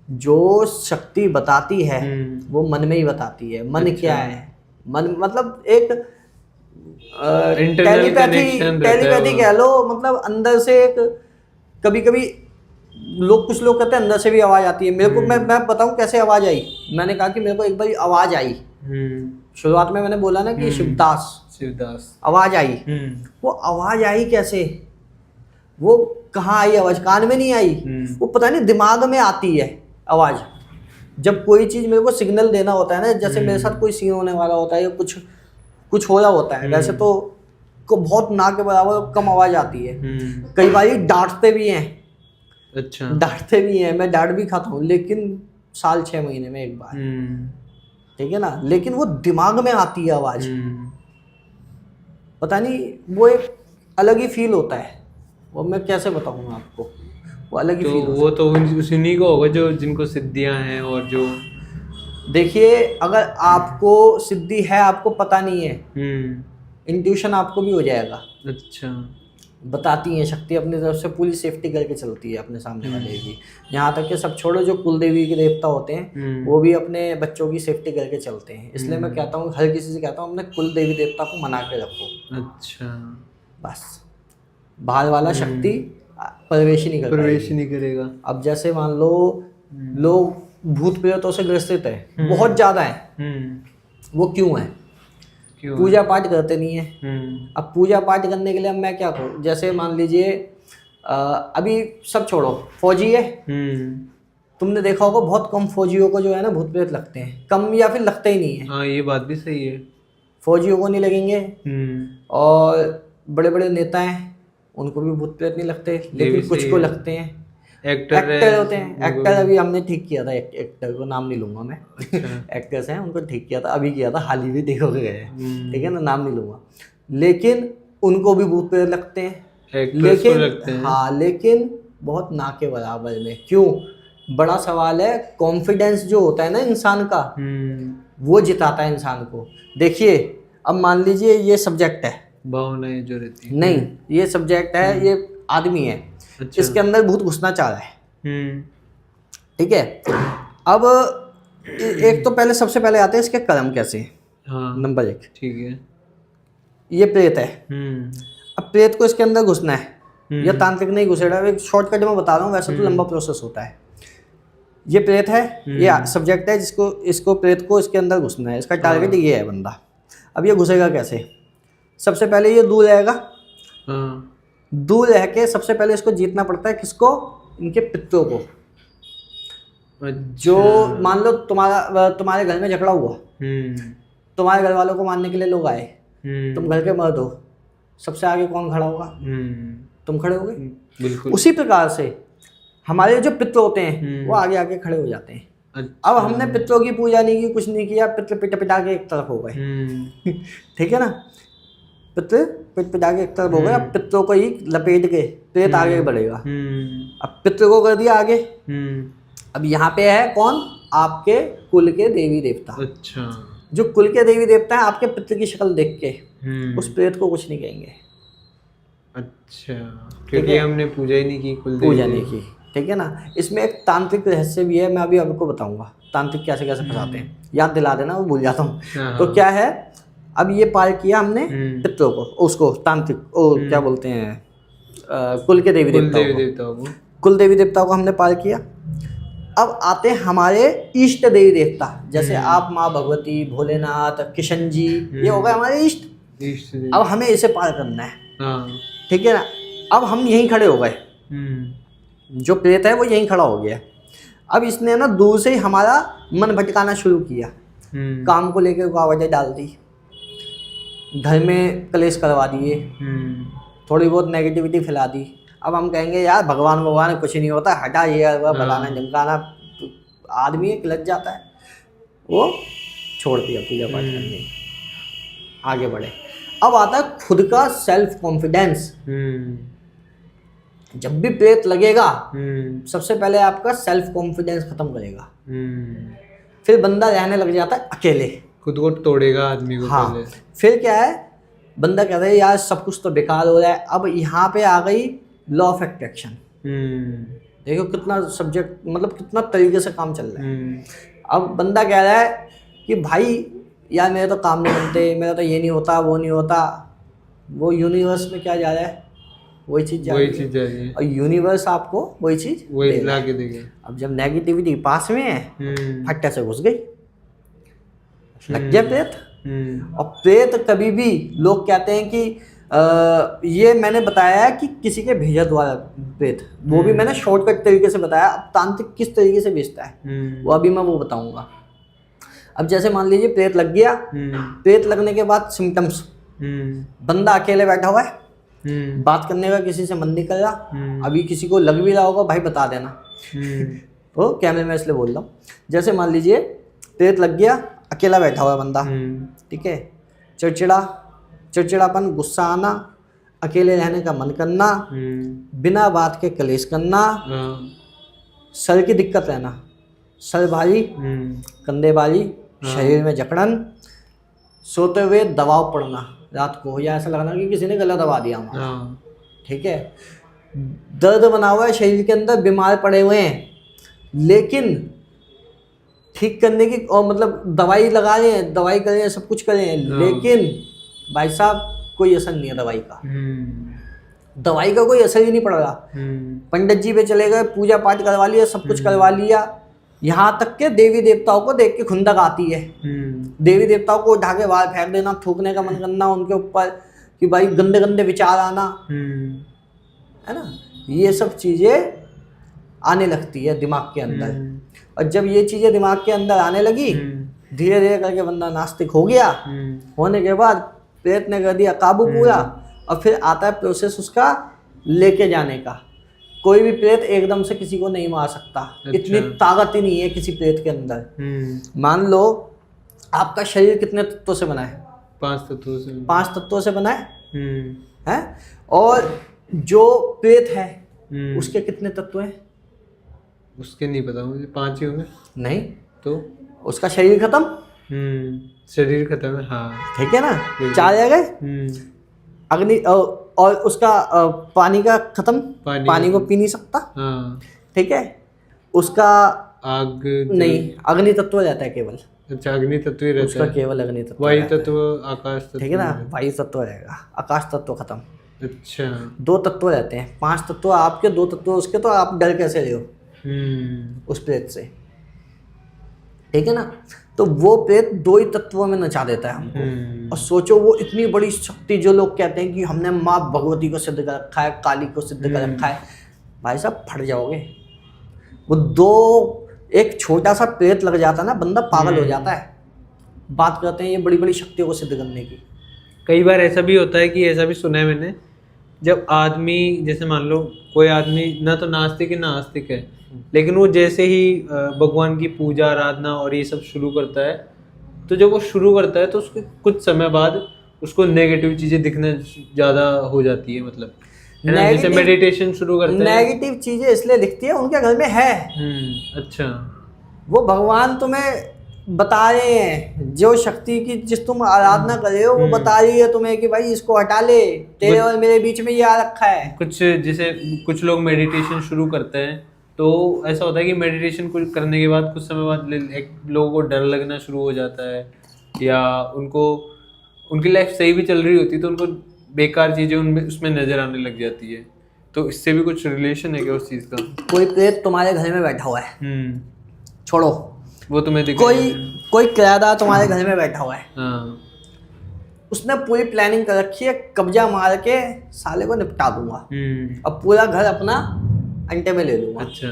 जो शक्ति बताती है वो मन में ही बताती है। मन क्या है? मन मतलब एक टेलीपैथी कह लो, मतलब अंदर से एक, कभी कभी कुछ लोग कहते हैं अंदर से भी आवाज आती है। मेरे को मैं बताऊं कैसे आवाज आई। मैंने कहा कि मेरे को एक बार आवाज आई, शुरुआत में मैंने बोला ना कि शिवदास शिवदास। आवाज आई, वो आवाज आई कैसे, वो कहाँ आई आवाज, कान में नहीं आई, वो पता नहीं दिमाग में आती है आवाज। जब कोई चीज मेरे को सिग्नल देना होता है ना, जैसे मेरे साथ कोई सीन होने वाला होता है या कुछ हो रहा होता है, वैसे तो को बहुत ना के बराबर कम आवाज आती है। कई बार डांटते भी हैं, अच्छा, डांटते भी हैं, मैं डांट भी खाता हूँ, लेकिन साल 6 महीने में एक बार, ठीक है ना, लेकिन वो दिमाग में आती है आवाज। पता नहीं वो एक अलग ही फील होता है, वो मैं कैसे बताऊंगा आपको, वो अलग ही तो फील होता है। वो तो उन्हीं को होगा जो जिनको सिद्धियां हैं, और जो देखिए अगर आपको सिद्धि है, आपको पता नहीं है, इंट्यूशन आपको भी हो जाएगा। अच्छा, बताती हैं शक्ति अपनी तरफ से पूरी सेफ्टी करके चलती है अपने सामने वाले की। यहाँ तक कि सब छोड़ो, जो कुल देवी के देवता होते हैं वो भी अपने बच्चों की सेफ्टी करके चलते हैं। इसलिए मैं कहता हूँ, हर किसी से कहता हूँ, अपने कुल देवी देवता को मना के रखो। अच्छा, बस बाहर वाला शक्ति प्रवेश ही नहीं करेगा। अब जैसे मान लो लोग भूत प्रेतों से ग्रसित है, बहुत ज्यादा है, वो क्यों है? पूजा पाठ करते नहीं है। अब पूजा पाठ करने के लिए अब मैं क्या करूँ? जैसे मान लीजिए अभी सब छोड़ो, फौजी है, तुमने देखा होगा बहुत कम फौजियों को जो है ना भूत प्रेत लगते हैं, कम या फिर लगते ही नहीं है। हाँ, ये बात भी सही है, फौजियों को नहीं लगेंगे। और बड़े बड़े नेता हैं उनको भी भूत प्रेत नहीं लगते, लेकिन कुछ को लगते हैं। एक्टर होते हैं, एक्टर अभी हमने ठीक किया था, एक्टर को नाम नहीं लूंगा मैं। एक्टर्स हैं उनको ठीक किया था, अभी किया था, हाल ही में देखोगे गए, ठीक है ना, नाम नहीं लूंगा, लेकिन उनको भी भूत प्रेत लगते हैं। लेकिन हाँ, लेकिन बहुत ना के बराबर में। क्यों? बड़ा सवाल है, कॉन्फिडेंस जो होता है ना इंसान का, वो जिताता है इंसान को। देखिए अब मान लीजिए ये सब्जेक्ट है, भावनाएं जो रहती है, नहीं ये सब्जेक्ट है, ये आदमी है, अच्छा। इसके अंदर भूत घुसना चाह रहा है, ठीक है। अब एक तो पहले सबसे पहले आते हैं इसके कर्म कैसे। हाँ, नंबर 1, ठीक है, ये प्रेत है। अब प्रेत को इसके अंदर घुसना है, या तांत्रिक नहीं घुसेगा, एक शॉर्टकट में बता रहा हूँ, वैसे तो लंबा प्रोसेस होता है। ये प्रेत है, ये सब्जेक्ट है, इसको प्रेत को इसके अंदर घुसना है, इसका टारगेट ये है बंदा। अब ये घुसेगा कैसे? सबसे पहले ये दूर रहेगा, दूर रह के सबसे पहले इसको जीतना पड़ता है। किसको? इनके पितरों को। जो मान लो तुम्हारे घर में झगड़ा हुआ, तुम्हारे घर वालों को मारने के लिए लोग आए, तुम घर के मर्द हो, सबसे आगे कौन खड़ा होगा? तुम खड़े होगे। बिल्कुल उसी प्रकार से हमारे जो पितर होते हैं वो आगे आगे खड़े हो जाते हैं। अच्छा। अब हमने पितरों की पूजा नहीं की, कुछ नहीं किया, पितर पिटा के एक तरफ हो गए। ठीक है ना, पितर पिटा के एक तरफ हो गए। अब पितरों को ही लपेट के प्रेत आगे बढ़ेगा। अब पितर को कर दिया आगे। अब यहाँ पे है कौन? आपके कुल के देवी देवता। अच्छा। जो कुल के देवी देवता है, आपके पितर की शक्ल देख के उस प्रेत को कुछ नहीं कहेंगे। अच्छा, क्योंकि हमने पूजा ही नहीं की, कुल पूजा नहीं की। ठीक है ना। इसमें एक तांत्रिक रहस्य भी है, मैं अभी आपको बताऊंगा तांत्रिक कैसे कैसे फंसाते हैं। याद दिला देना, वो भूल जाता हूँ। तो क्या है, अब ये पार किया हमने पितरों को, उसको तांत्रिक क्या बोलते हैं, कुल के देवी देवताओं को। कुल देवी देवताओं को हमने पार किया। अब आते हैं हमारे इष्ट देवी देवता, जैसे आप माँ भगवती, भोलेनाथ, किशन जी, ये हो गए हमारे इष्ट। अब हमें इसे पार करना है। ठीक है ना। अब हम यहीं खड़े हो गए, जो प्रेत है वो यहीं खड़ा हो गया। अब इसने ना दूर से ही हमारा मन भटकाना शुरू किया, काम को लेकर रुकावटें डाल दी, घर में क्लेश करवा दिए, थोड़ी बहुत नेगेटिविटी फैला दी। अब हम कहेंगे यार भगवान कुछ नहीं होता, हटा ये भलाना झमकाना। आदमी एक लग जाता है, वो छोड़ दिया पूजा पाठ करने, आगे बढ़े। अब आता है खुद का सेल्फ कॉन्फिडेंस। जब भी प्रेत लगेगा सबसे पहले आपका सेल्फ कॉन्फिडेंस खत्म करेगा। फिर बंदा रहने लग जाता है अकेले, खुद को तोड़ेगा आदमी को। हाँ, पहले फिर क्या है, बंदा कहता है यार सब कुछ तो बेकार हो रहा है। अब यहाँ पे आ गई लॉ ऑफ अट्रैक्शन। देखो कितना सब्जेक्ट, मतलब कितना तरीके से काम चल रहा है। अब बंदा कह रहा है कि भाई यार मेरे तो काम नहीं बनते, मेरा तो ये नहीं होता, वो नहीं होता। वो यूनिवर्स में क्या जा रहा है, वही चीज जा रही है। और यूनिवर्स आपको वही चीज ला के देगा। अब जब नेगेटिविटी पास में है, फट्टे से घुस गई, लग गया प्रेत। और प्रेत कभी भी, लोग कहते हैं कि ये मैंने बताया है कि किसी के भेजा द्वारा प्रेत, वो भी मैंने शॉर्टकट तरीके से बताया। अब तांत्रिक किस तरीके से बेचता है वो अभी मैं वो बताऊंगा। अब जैसे मान लीजिए प्रेत लग गया, प्रेत लगने के बाद सिम्टम्स, बंदा अकेले बैठा हुआ है, बात करने का किसी से मन नहीं कर रहा, अभी किसी को लग भी रहा होगा भाई बता देना तो कैमरे में इसलिए बोल रहा हूँ। जैसे मान लीजिए प्रेत लग गया, अकेला बैठा हुआ है बंदा, ठीक है, चिड़चिड़ापन, गुस्सा आना, अकेले रहने का मन करना, बिना बात के कलेश करना, सर की दिक्कत रहना, सर भारी, कंधे भारी, शरीर में जकड़न, सोते हुए दबाव पड़ना रात को, या ऐसा लगना कि किसी ने गला दबा दिया हमारा, ठीक है, दर्द बना हुआ है शरीर के अंदर, बीमार पड़े हुए हैं, लेकिन ठीक करने की और मतलब दवाई लगा रहे हैं, दवाई कर रहे हैं, सब कुछ कर रहे हैं, लेकिन भाई साहब कोई असर नहीं है दवाई का, दवाई का कोई असर ही नहीं पड़ रहा। पंडित जी पे चले गए, पूजा पाठ करवा लिया, सब कुछ करवा लिया, यहाँ तक के देवी देवताओं को देख के खुंदक आती है, देवी देवताओं को उठा के बाहर फेंक देना, थूकने का मन करना उनके ऊपर, कि भाई गंदे गंदे विचार आना, है ना, ये सब चीजें आने लगती है दिमाग के अंदर। और जब ये चीजें दिमाग के अंदर आने लगी, धीरे धीरे करके बंदा नास्तिक हो गया, होने के बाद प्रेत ने कर दिया काबू पूरा, और फिर आता है प्रोसेस उसका लेके जाने का। कोई भी प्रेत एकदम से किसी को नहीं मार सकता, इतनी ताकत ही नहीं है किसी प्रेत के अंदर। मान लो आपका शरीर कितने तत्वों से बना है? 5 तत्वों से। 5 तत्वों से बना है? और जो प्रेत है उसके कितने तत्व हैं? उसके नहीं पता मुझे, 5 ही होंगे। नहीं तो उसका शरीर खत्म, शरीर खत्म है, हाँ ठीक है ना, 4 आ गए। अग्नि और उसका पानी का खत्म, पानी को पी नहीं सकता, हाँ ठीक है, उसका आग नहीं, अग्नि तत्व रहता है केवल। अच्छा, अग्नि तत्व ही रहता उसका है, केवल अग्नि तत्व, वायु तत्व, आकाश तत्व, ठीक है ना, वायु तत्व रहेगा, आकाश तत्व खत्म। अच्छा, 2 तत्व रहते हैं, 5 तत्व आपके, 2 तत्व उसके, तो आप डर कैसे रहे हो उस प्रेत से, ठीक है ना। तो वो प्रेत 2 ही तत्वों में नचा देता है हमको। और सोचो वो इतनी बड़ी शक्ति, जो लोग कहते हैं कि हमने माँ भगवती को सिद्ध कर रखा है, काली को सिद्ध कर रखा है, भाई साहब फट जाओगे। वो एक छोटा सा प्रेत लग जाता है ना, बंदा पागल हो जाता है। बात करते हैं ये बड़ी बड़ी शक्तियों को सिद्ध करने की। कई बार ऐसा भी होता है कि ऐसा भी सुना है मैंने, जब आदमी, जैसे मान लो कोई आदमी ना तो नास्तिक है ना आस्तिक है, लेकिन वो जैसे ही भगवान की पूजा आराधना और ये सब शुरू करता है, तो जब वो शुरू करता है तो उसके कुछ समय बाद उसको नेगेटिव चीजें दिखना ज़्यादा हो जाती है, मतलब जैसे मेडिटेशन शुरू करते हैं, नेगेटिव चीजें इसलिए दिखती है उनके घर में है। अच्छा, वो भगवान तुम्हें बता रहे हैं, जो शक्ति की जिस तुम आराधना कर रहे हो वो बता रही है तुम्हें कि भाई इसको हटा ले, तेरे और मेरे बीच में ये आ रखा है। कुछ जैसे कुछ लोग मेडिटेशन शुरू करते हैं, तो ऐसा होता है कि मेडिटेशन कुछ करने के बाद कुछ समय बाद लोगों को डर लगना शुरू हो जाता है, या उनकी लाइफ सही भी चल रही होती है तो उनको बेकार चीजें उनमें उसमें नजर आने लग जाती है। तो इससे भी कुछ रिलेशन है क्या उस चीज का? कोई प्रेत तुम्हारे घर में बैठा हुआ है, छोड़ो वो तुम्हें कोई किराएदार तुम्हारे घर में बैठा हुआ है, हाँ, उसने पूरी प्लानिंग कर रखी है, कब्जा मार के साले को निपटा दूंगा, अब पूरा घर अपना अंटे में ले लूंगा। अच्छा,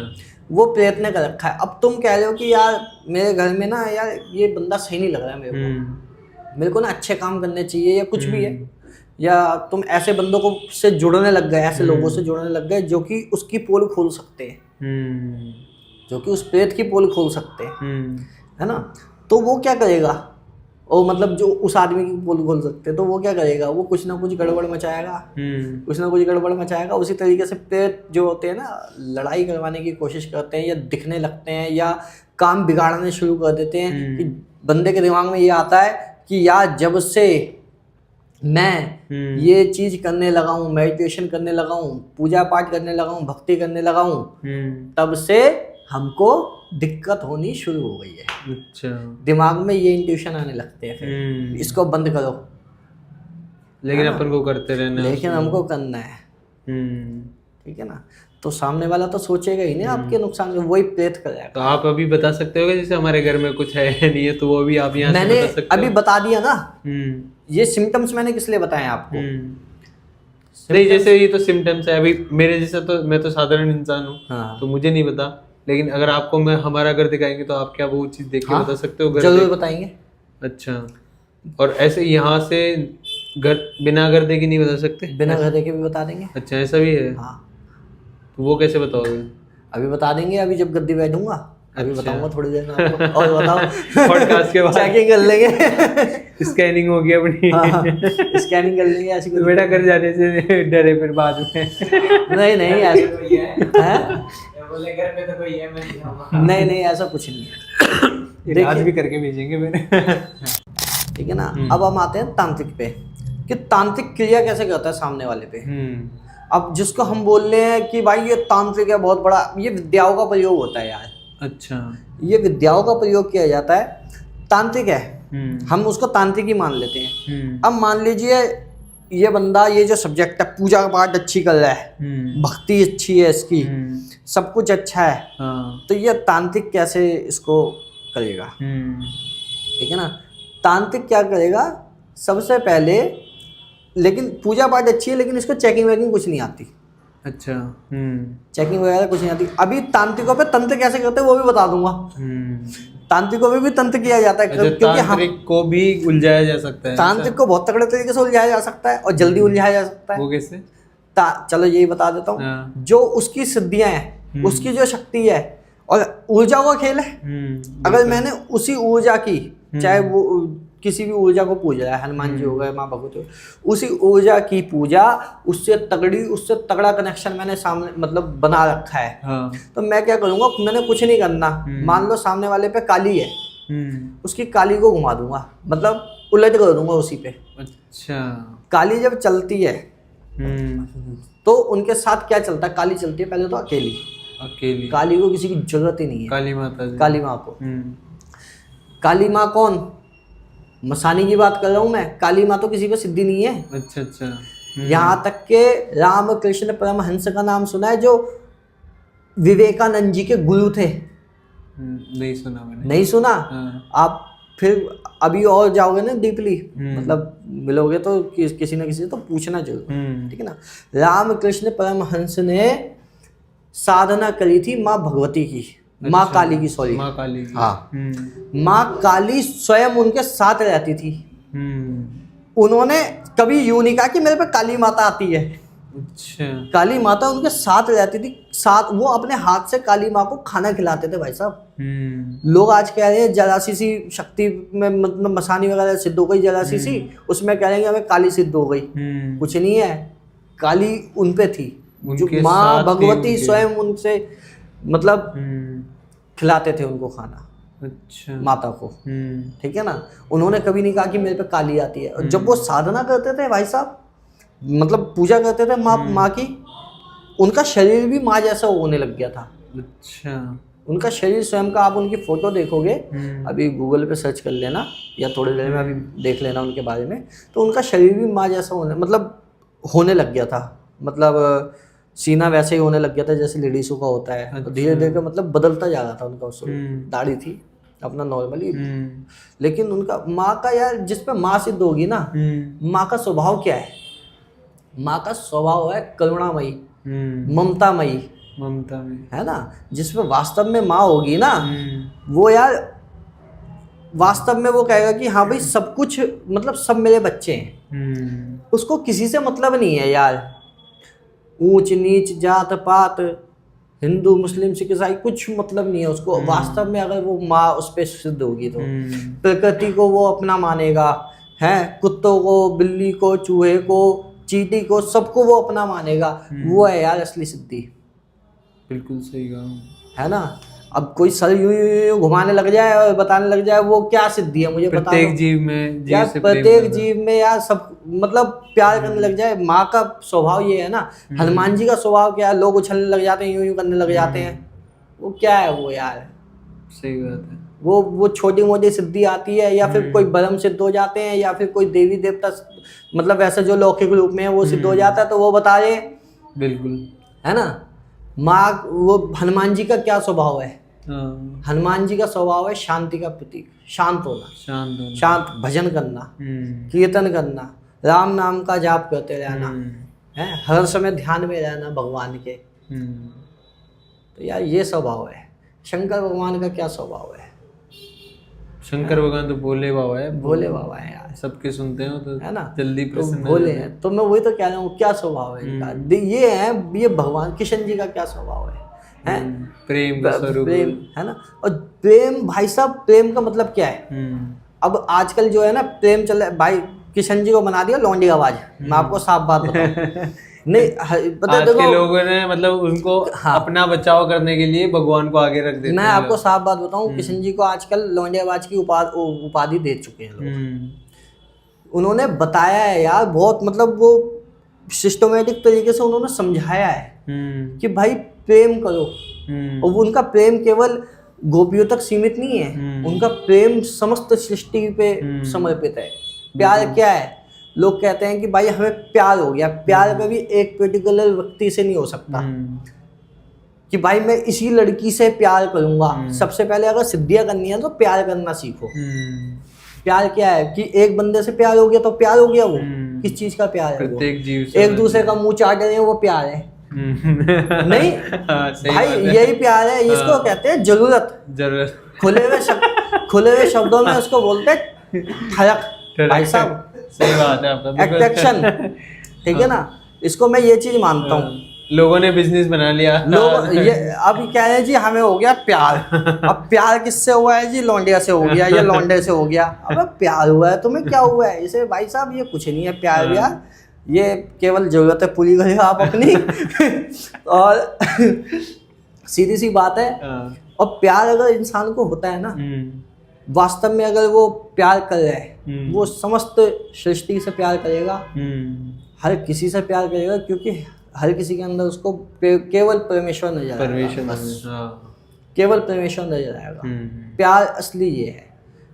वो प्रेत ने कर रखा है। अब तुम कह रहे हो कि यार मेरे घर में ना यार ये बंदा सही नहीं लग रहा है मेरे को ना अच्छे काम करने चाहिए, या कुछ भी है, या तुम ऐसे बंदों को से जुड़ने लग गए, ऐसे लोगों से जुड़ने लग गए जो कि उसकी पोल खोल सकते हैं, जो कि उस प्रेत की पोल खोल सकते हैं, है ना। तो वो क्या करेगा, और मतलब जो उस आदमी की पोल खोल सकते हैं, तो वो क्या करेगा, वो कुछ ना कुछ गड़बड़ मचाएगा, कुछ ना कुछ गड़बड़ मचाएगा। उसी तरीके से प्रेत जो होते हैं ना, लड़ाई करवाने की कोशिश करते हैं, या दिखने लगते हैं, या काम बिगाड़ने शुरू कर देते हैं। कि बंदे के दिमाग में ये आता है कि यार जब से मैं ये चीज करने लगा हूँ, मेडिटेशन करने लगा हूँ, पूजा पाठ करने लगा हूँ, भक्ति करने लगा हूँ, तब से हमको दिक्कत होनी शुरू हो गई है। अच्छा, दिमाग में ये इंट्यूशन आने लगते हैं, फिर इसको बंद करो, लेकिन अपन को करते रहना, लेकिन हमको करना है, ठीक है ना। तो सामने वाला तो सोचेगा ही नहीं आपके नुकसान को, वही प्रेत कर जाएगा। तो आप अभी बता सकते हो जैसे हमारे घर में कुछ है नहीं है, तो वो भी आप यहाँ से मैंने बता सकते अभी हो? बता दिया ना, हम्म। ये सिम्टम्स मैंने किस लिए बताए आपको। नहीं, जैसे ये तो सिम्टम्स है, अभी मेरे जैसा तो मैं तो साधारण इंसान हूँ, हाँ। तो मुझे नहीं पता, लेकिन अगर आपको मैं हमारा घर दिखाएंगे तो आप क्या वो चीज देख के हाँ, बता सकते हो? घर जरूर बताएंगे। अच्छा, और ऐसे यहाँ से घर बिना घर देखे नहीं बता सकते? बिना घर देखे भी बता देंगे। अच्छा, ऐसा भी है? हाँ, तो वो कैसे बताओगे? अभी बता देंगे, अभी जब गद्दी बैठूंगा अभी अच्छा। बताऊंगा थोड़ी देर में आपको। और बताओ पॉडकास्ट के बाद चेकिंग कर लेंगे। स्कैनिंग होगी अपनी। हाँ, स्कैनिंग कर लेंगे ऐसी तो बेटा घर जाने से डरे फिर बाद में? नहीं नहीं ऐसा है, बोले घर पे तो कोई है, मैं नहीं आऊंगा। नहीं ऐसा कुछ नहीं है। इलाज भी करके भेजेंगे मैंने। ठीक है ना। अब हम आते हैं तांत्रिक पे, कि तांत्रिक क्रिया कैसे करता है सामने वाले पे। अब जिसको हम बोल रहे हैं कि भाई ये तांत्रिक है बहुत बड़ा, ये विद्याओं का प्रयोग होता है यार। अच्छा, ये विद्याओं का प्रयोग किया जाता है, तांत्रिक है, हम उसको तांत्रिक ही मान लेते हैं। अब मान लीजिए ये बंदा, ये जो सब्जेक्ट है, पूजा पाठ अच्छी कर रहा है, भक्ति अच्छी है इसकी, सब कुछ अच्छा है, तो ये तांत्रिक कैसे इसको करेगा? ठीक है ना। तांत्रिक क्या करेगा, सबसे पहले, लेकिन पूजा पाठ अच्छी है लेकिन इसको चेकिंग वेकिंग कुछ नहीं आती। अच्छा, चेकिंग वगैरह कुछ नहीं आती। अभी तांत्रिकों पे तंत्र कैसे करते हैं वो भी बता दूंगा। तांत्रिकों में भी तंत्र किया जाता है, अच्छा, क्योंकि हम तांत्रिक को भी उलझाया जा सकता है? तांत्रिक को बहुत तगड़े तरीके से उलझाया जा सकता है और जल्दी उलझाया जा सकता है। वो कैसे? चलो यही बता देता हूँ। हाँ। जो उसकी सिद्धियां हैं, उसकी जो शक्ति है और ऊर्जा का खेल है, अगर मैंने उसी ऊर्जा की, चाहे वो किसी भी ऊर्जा को पूज रहा है, हनुमान जी हो गए, माँ भगवती हो, उसी ऊर्जा की पूजा, उससे तगड़ा कनेक्शन मैंने सामने मतलब बना रखा है। हाँ। तो मैं क्या करूँगा, मैंने कुछ नहीं करना। मान लो सामने वाले पे काली है, उसकी काली को घुमा दूंगा, मतलब उलट कर दूंगा उसी पे। अच्छा। काली जब चलती है तो उनके साथ क्या चलता है, काली चलती है पहले तो अकेली। काली को किसी की जरूरत ही नहीं है। काली माता जी। काली माँ को। काली माँ कौन, मसानी की बात कर रहा हूँ मैं। काली माँ तो किसी को सिद्धि नहीं है। अच्छा। यहाँ तक के रामकृष्ण परमहंस का नाम सुना है, जो विवेकानंद जी के गुरु थे? नहीं सुना मैंने। नहीं सुना? हाँ। आप फिर अभी और जाओगे ना डीपली, मतलब मिलोगे तो किसी ना किसी से तो पूछना जरूर। ठीक है ना। रामकृष्ण परमहंस ने साधना करी थी माँ भगवती की, माँ काली की, सॉरी, माँ काली की। हाँ। माँ काली स्वयं उनके साथ रहती थी। उन्होंने कभी यूं नहीं कहा कि मेरे पे काली माता आती है। अच्छा। काली माता उनके साथ रहती थी, साथ वो अपने हाथ से काली माँ को खाना खिलाते थे भाई साहब। लोग आज कह रहे हैं जरासी सी शक्ति में, मतलब मसानी वगैरह सिद्ध हो गई, जरासी सी, उसमें कह रहे हैं कि हमें काली सिद्ध हो गई। कुछ नहीं है, काली उन पे थी, जो माँ भगवती स्वयं उनसे मतलब खिलाते थे उनको खाना। अच्छा। माता को। ठीक है ना। उन्होंने कभी नहीं कहा कि मेरे पे काली आती है। और जब वो साधना करते थे भाई साहब, मतलब पूजा करते थे माँ की, उनका शरीर भी माँ जैसा होने लग गया था। अच्छा। उनका शरीर स्वयं का, आप उनकी फोटो देखोगे, अभी गूगल पे सर्च कर लेना या थोड़ी देर में अभी देख लेना उनके बारे में, तो उनका शरीर भी माँ जैसा होने लग गया था। मतलब सीना वैसे ही होने लग गया था जैसे लेडीज़ों का होता है। अच्छा। धीरे धीरे मतलब बदलता जा रहा था उनका। उस दाढ़ी थी अपना नॉर्मली, लेकिन उनका माँ का, यार जिस पे माँ सिद्ध होगी ना, माँ का स्वभाव क्या है? माँ का स्वभाव है करुणामयी, ममतामयी, है ना। जिसमें वास्तव में माँ होगी ना, वो यार वास्तव में वो कहेगा कि हाँ भाई सब कुछ, मतलब सब मेरे बच्चे हैं। उसको किसी से मतलब नहीं है यार, ऊंच नीच, जात पात, हिंदू मुस्लिम सिख ईसाई, कुछ मतलब नहीं है उसको। वास्तव में अगर वो माँ उस पर सिद्ध होगी तो प्रकृति को वो अपना मानेगा, है, कुत्तों को, बिल्ली को, चूहे को, चींटी को, सबको वो अपना मानेगा। वो है यार असली सिद्धि। बिल्कुल सही कहा, है ना। अब कोई सर यूं घुमाने लग जाए और बताने लग जाए वो क्या सिद्धि है, मुझे बता दो। प्रत्येक जीव में, यार प्रत्येक जीव में यार सब मतलब प्यार करने लग जाए। माँ का स्वभाव ये है ना। हनुमान जी का स्वभाव क्या है? लोग उछलने लग जाते हैं, यूं यूं करने लग जाते हैं। वो क्या है वो यार? सही बात है। वो छोटी मोटी सिद्धि आती है, या फिर कोई ब्रह्म सिद्ध हो जाते हैं, या फिर कोई देवी देवता, मतलब वैसे जो लौकिक रूप में है वो सिद्ध हो जाता है, तो वो बता रहे। बिल्कुल, है ना। माँ वो हनुमान जी का क्या स्वभाव है? हाँ, हनुमान जी का स्वभाव है शांति का प्रतीक, शांत होना, शांत होना। शांत भजन करना, कीर्तन करना, राम नाम का जाप करते रहना, है हर समय ध्यान में रहना भगवान के। तो यार ये स्वभाव है। शंकर भगवान का क्या स्वभाव है? शंकर भगवान तो भोले बाबा है, भोले बाबा है यार, सबके सुनते हो तो है ना, जल्दी तो प्रसन्न हो भोले जाते हैं। तो मैं वही तो कह रहा हूँ, क्या स्वभाव है इनका? ये है, ये भगवान कृष्ण जी का क्या स्वभाव है? प्रेम का स्वरूप। प्रेम, है ना। और प्रेम, भाई साहब, प्रेम का मतलब क्या है? अब आजकल जो है ना प्रेम चल रहा है, भाई किशन जी को बना दिया लौंडी आवाज। मैं आपको साफ बात बताऊं, नहीं पता आज के लोगों ने मतलब उनको हाँ, अपना बचाव करने के लिए भगवान को आगे रख देते मैं हैं आपको साफ बात बताऊं, किशन जी को आजकल लौंडी आवाज की उपाधि दे चुके हैं लोग। उन्होंने बताया है यार, बहुत मतलब वो सिस्टमेटिक तरीके से उन्होंने समझाया है कि भाई प्रेम करो। और उनका प्रेम केवल गोपियों तक सीमित नहीं है, उनका प्रेम समस्त सृष्टि पे समर्पित है। प्यार क्या है? लोग कहते हैं कि भाई हमें प्यार हो गया, प्यार कभी एक पर्टिकुलर व्यक्ति से नहीं हो सकता कि भाई मैं इसी लड़की से प्यार करूंगा। सबसे पहले अगर सिद्धियां करनी है तो प्यार करना सीखो। प्यार क्या है कि एक बंदे से प्यार हो गया तो प्यार हो गया। वो किस चीज का प्यार है? प्रत्येक जीव से एक दूसरे का मुंह चाट रहे हैं, वो प्यार है? नहीं भाई, यही प्यार है। इसको कहते हैं जरूरत। खुले हुए शब्दों में उसको बोलते हैं ठड़क। भाई साहब सही बात है आपका, अट्रैक्शन, ठीक है ना। इसको मैं ये चीज मानता हूँ। लोगों ने बिजनेस बना लिया। लोग ये अब कह रहे हैं जी हमें हो गया प्यार। अब प्यार किससे हुआ है जी? लौंडिया से हो गया या लौंडे से हो गया। अब प्यार हुआ है, तुम्हें क्या हुआ है? इसे भाई साहब ये कुछ नहीं है प्यार व्यार, ये केवल जरूरत है पूरी करेगा आप अपनी। और सीधी सी बात है। और प्यार अगर इंसान को होता है ना, वास्तव में अगर वो प्यार कर रहा है, वो समस्त सृष्टि से प्यार करेगा, हर किसी से प्यार करेगा, क्योंकि हर किसी के अंदर उसको केवल परमेश्वर नजर आएगा। केवल परमेश्वर नजर आएगा। प्यार असली ये है,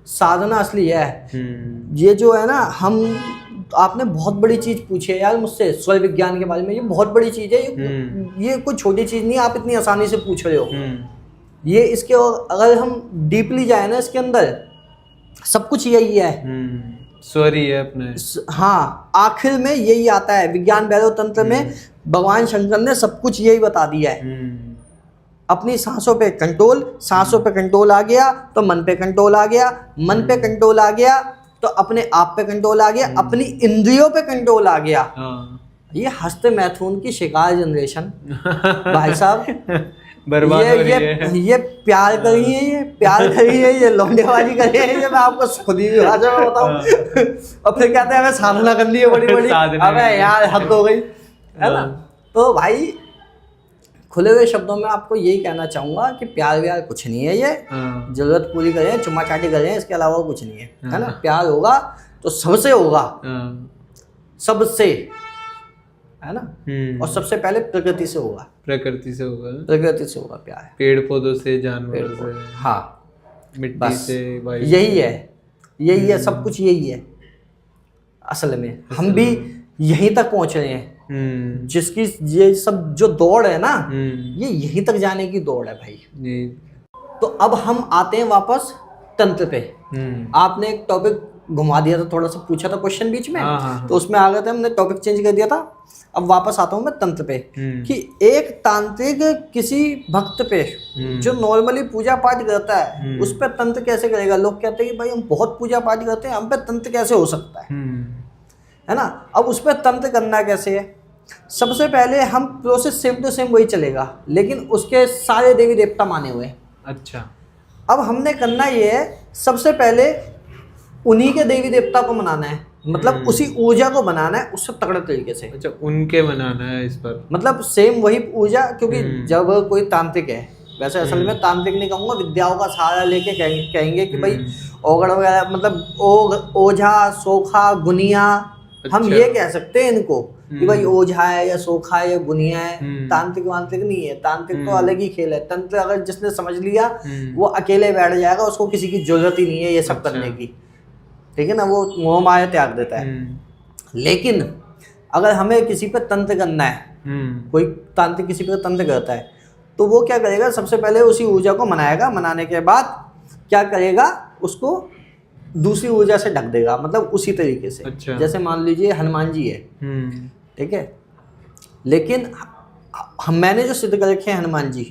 साधना असली ये है। ये जो है ना, आपने बहुत बड़ी चीज पूछी है यार मुझसे, स्वर विज्ञान के बारे में। ये बहुत बड़ी चीज है, ये कोई छोटी चीज नहीं, आप इतनी आसानी से पूछ रहे हो। ये इसके, अगर हम डीपली जाए ना इसके अंदर, सब कुछ यही है। स्वर ही है अपने। हाँ, आखिर में यही आता है। विज्ञान भैरव तंत्र में भगवान शंकर ने सब कुछ यही बता दिया है। अपनी सांसों पे कंट्रोल, सांसों पे कंट्रोल आ गया तो मन पे कंट्रोल आ गया, मन पे कंट्रोल आ गया तो अपने आप पे कंट्रोल आ गया, अपनी इंद्रियों पे कंट्रोल आ गया। ये हस्त मैथुन की शिकार जनरेशन भाई साहब बर्बाद हो रही है। ये प्यार करिए, ये प्यार करिए, ये लौंडेबाजी करिए, ये मैं आपको खुद ही भाषा में बताऊं। और फिर कहते हैं हमें साधना करनी है बड़ी बड़ी। अबे यार हद हो गई, है ना। तो भाई खुले हुए शब्दों में आपको यही कहना चाहूंगा कि प्यार व्यार कुछ नहीं है। ये जरूरत पूरी करें, चुम्मा चाटी करें, इसके अलावा कुछ नहीं है ना। प्यार होगा तो सबसे होगा, सबसे, है ना। और सबसे पहले प्रकृति से होगा, प्रकृति से होगा, प्रकृति से होगा प्यार। पेड़ पौधों से, जानवरों से, हाँ, मिट्टी से, वायु, यही है, सब कुछ यही है। असल में हम भी यहीं तक पहुंच रहे हैं। जिसकी ये सब जो दौड़ है ना, ये यहीं तक जाने की दौड़ है भाई। तो अब हम आते हैं वापस तंत्र पे। आपने एक टॉपिक घुमा दिया था, थोड़ा सा पूछा था क्वेश्चन बीच में। तो उसमें आ गए थे, हमने टॉपिक चेंज कर दिया था। अब वापस आता हूँ मैं तंत्र पे कि एक तांत्रिक किसी भक्त पे जो नॉर्मली पूजा पाठ करता है, उस पर तंत्र कैसे करेगा? लोग कहते हैं कि भाई हम बहुत पूजा पाठ करते हैं, हम पे तंत्र कैसे हो सकता है ना। अब उस पर तंत्र करना कैसे है? सबसे पहले हम प्रोसेस सेम टू सेम वही चलेगा, लेकिन उसके सारे देवी देवता माने हुए। अच्छा। अब हमने करना ये है, सबसे पहले उन्हीं के देवी देवता को मनाना है, मतलब उसी ऊर्जा को बनाना है उससे तगड़े तरीके से। अच्छा, उनके बनाना है इस पर, मतलब सेम वही ऊर्जा। क्योंकि जब कोई तांत्रिक है, वैसे असल में तांत्रिक नहीं कहूँगा, विद्याओं का सहारा लेके कहेंगे कि भाई ओगड़ वगैरह, मतलब ओझा, सोखा, गुनिया, हम ये कह सकते हैं इनको कि भाई ओझा है या सोखा है या गुनिया है। तांत्रिक वांत्रिक नहीं है, तांत्रिक तो अलग ही खेल है। तंत्र अगर जिसने समझ लिया वो अकेले बैठ जाएगा, उसको किसी की जरूरत ही नहीं है ये सब करने की, ठीक है ना। वो मोह माया त्याग देता है। लेकिन अगर हमें किसी पे तंत्र करना है कोई तांत्रिक किसी पे तंत्र करता है तो वो क्या करेगा, सबसे पहले उसी ऊर्जा को मनाएगा, मनाने के बाद क्या करेगा, उसको दूसरी ऊर्जा से ढक देगा, मतलब उसी तरीके से। अच्छा। जैसे मान लीजिए हनुमान जी है, ठीक है, लेकिन मैंने जो सिद्ध कर रखे हैं हनुमान जी,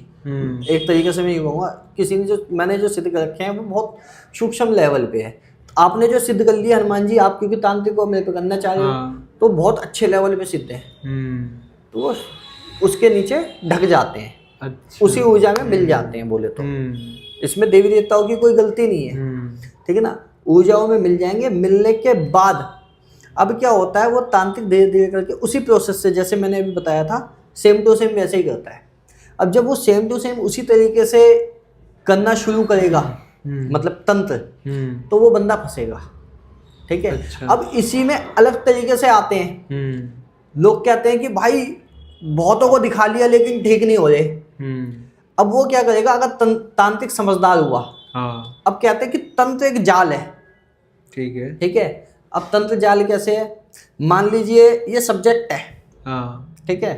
एक तरीके से मैं ये कहूँगा, किसी ने जो मैंने जो सिद्ध कर रखे हैं वो बहुत सूक्ष्म लेवल पे है। आपने जो सिद्ध कर लिया हनुमान जी, आप क्योंकि तांत्रिक को मेरे पे करना चाह रहे हो, तो बहुत अच्छे लेवल पे सिद्ध है, तो वो उसके नीचे ढक जाते हैं। अच्छा। उसी ऊर्जा में मिल जाते हैं बोले तो। इसमें देवी देवताओं की कोई गलती नहीं है, ठीक है ना, ऊर्जाओं में मिल जाएंगे। मिलने के बाद अब क्या होता है, वो तांत्रिक धीरे धीरे करके उसी प्रोसेस से, जैसे मैंने अभी बताया था, सेम टू सेम वैसे ही करता है। अब जब वो सेम टू सेम उसी तरीके से करना शुरू करेगा, मतलब तंत्र, तो वो बंदा फंसेगा, ठीक है। अच्छा। अब इसी में अलग तरीके से आते हैं। लोग कहते हैं कि भाई बहुतों को दिखा लिया लेकिन ठीक नहीं हो रहे। अब वो क्या करेगा, अगर तांत्रिक समझदार हुआ, अब कहते हैं कि तंत्र एक जाल है, ठीक है, ठीक है। अब तंत्र जाल कैसे है, मान लीजिए ये सब्जेक्ट है, ठीक है,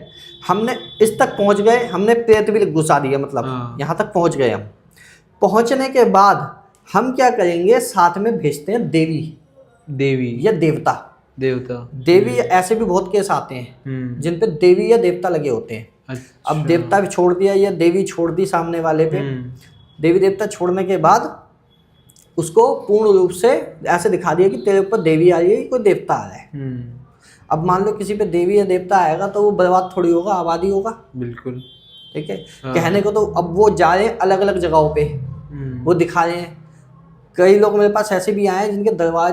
हमने इस तक पहुंच गए, हमने प्रेत भी घुसा दिया, मतलब यहाँ तक पहुंच गए हम। पहुंचने के बाद हम क्या करेंगे, साथ में भेजते हैं देवी या देवता। देवी ऐसे भी बहुत केस आते हैं जिन पे देवी या देवता लगे होते हैं। अच्छा। अब देवता भी छोड़ दिया या देवी छोड़ दी सामने वाले पे, देवी देवता छोड़ने के बाद उसको पूर्ण रूप से ऐसे दिखा दिया कि तेरे ऊपर देवी आ रही है, कोई देवता आ रहा है। अब मान लो किसी पे देवी या देवता आएगा तो वो बर्बाद थोड़ी होगा, आबादी होगा, बिल्कुल, ठीक है। कहने को तो अब वो जा रहे हैं अलग अलग जगहों पे, वो दिखा रहे हैं। कई लोग मेरे पास ऐसे भी आए हैं जिनके दरबार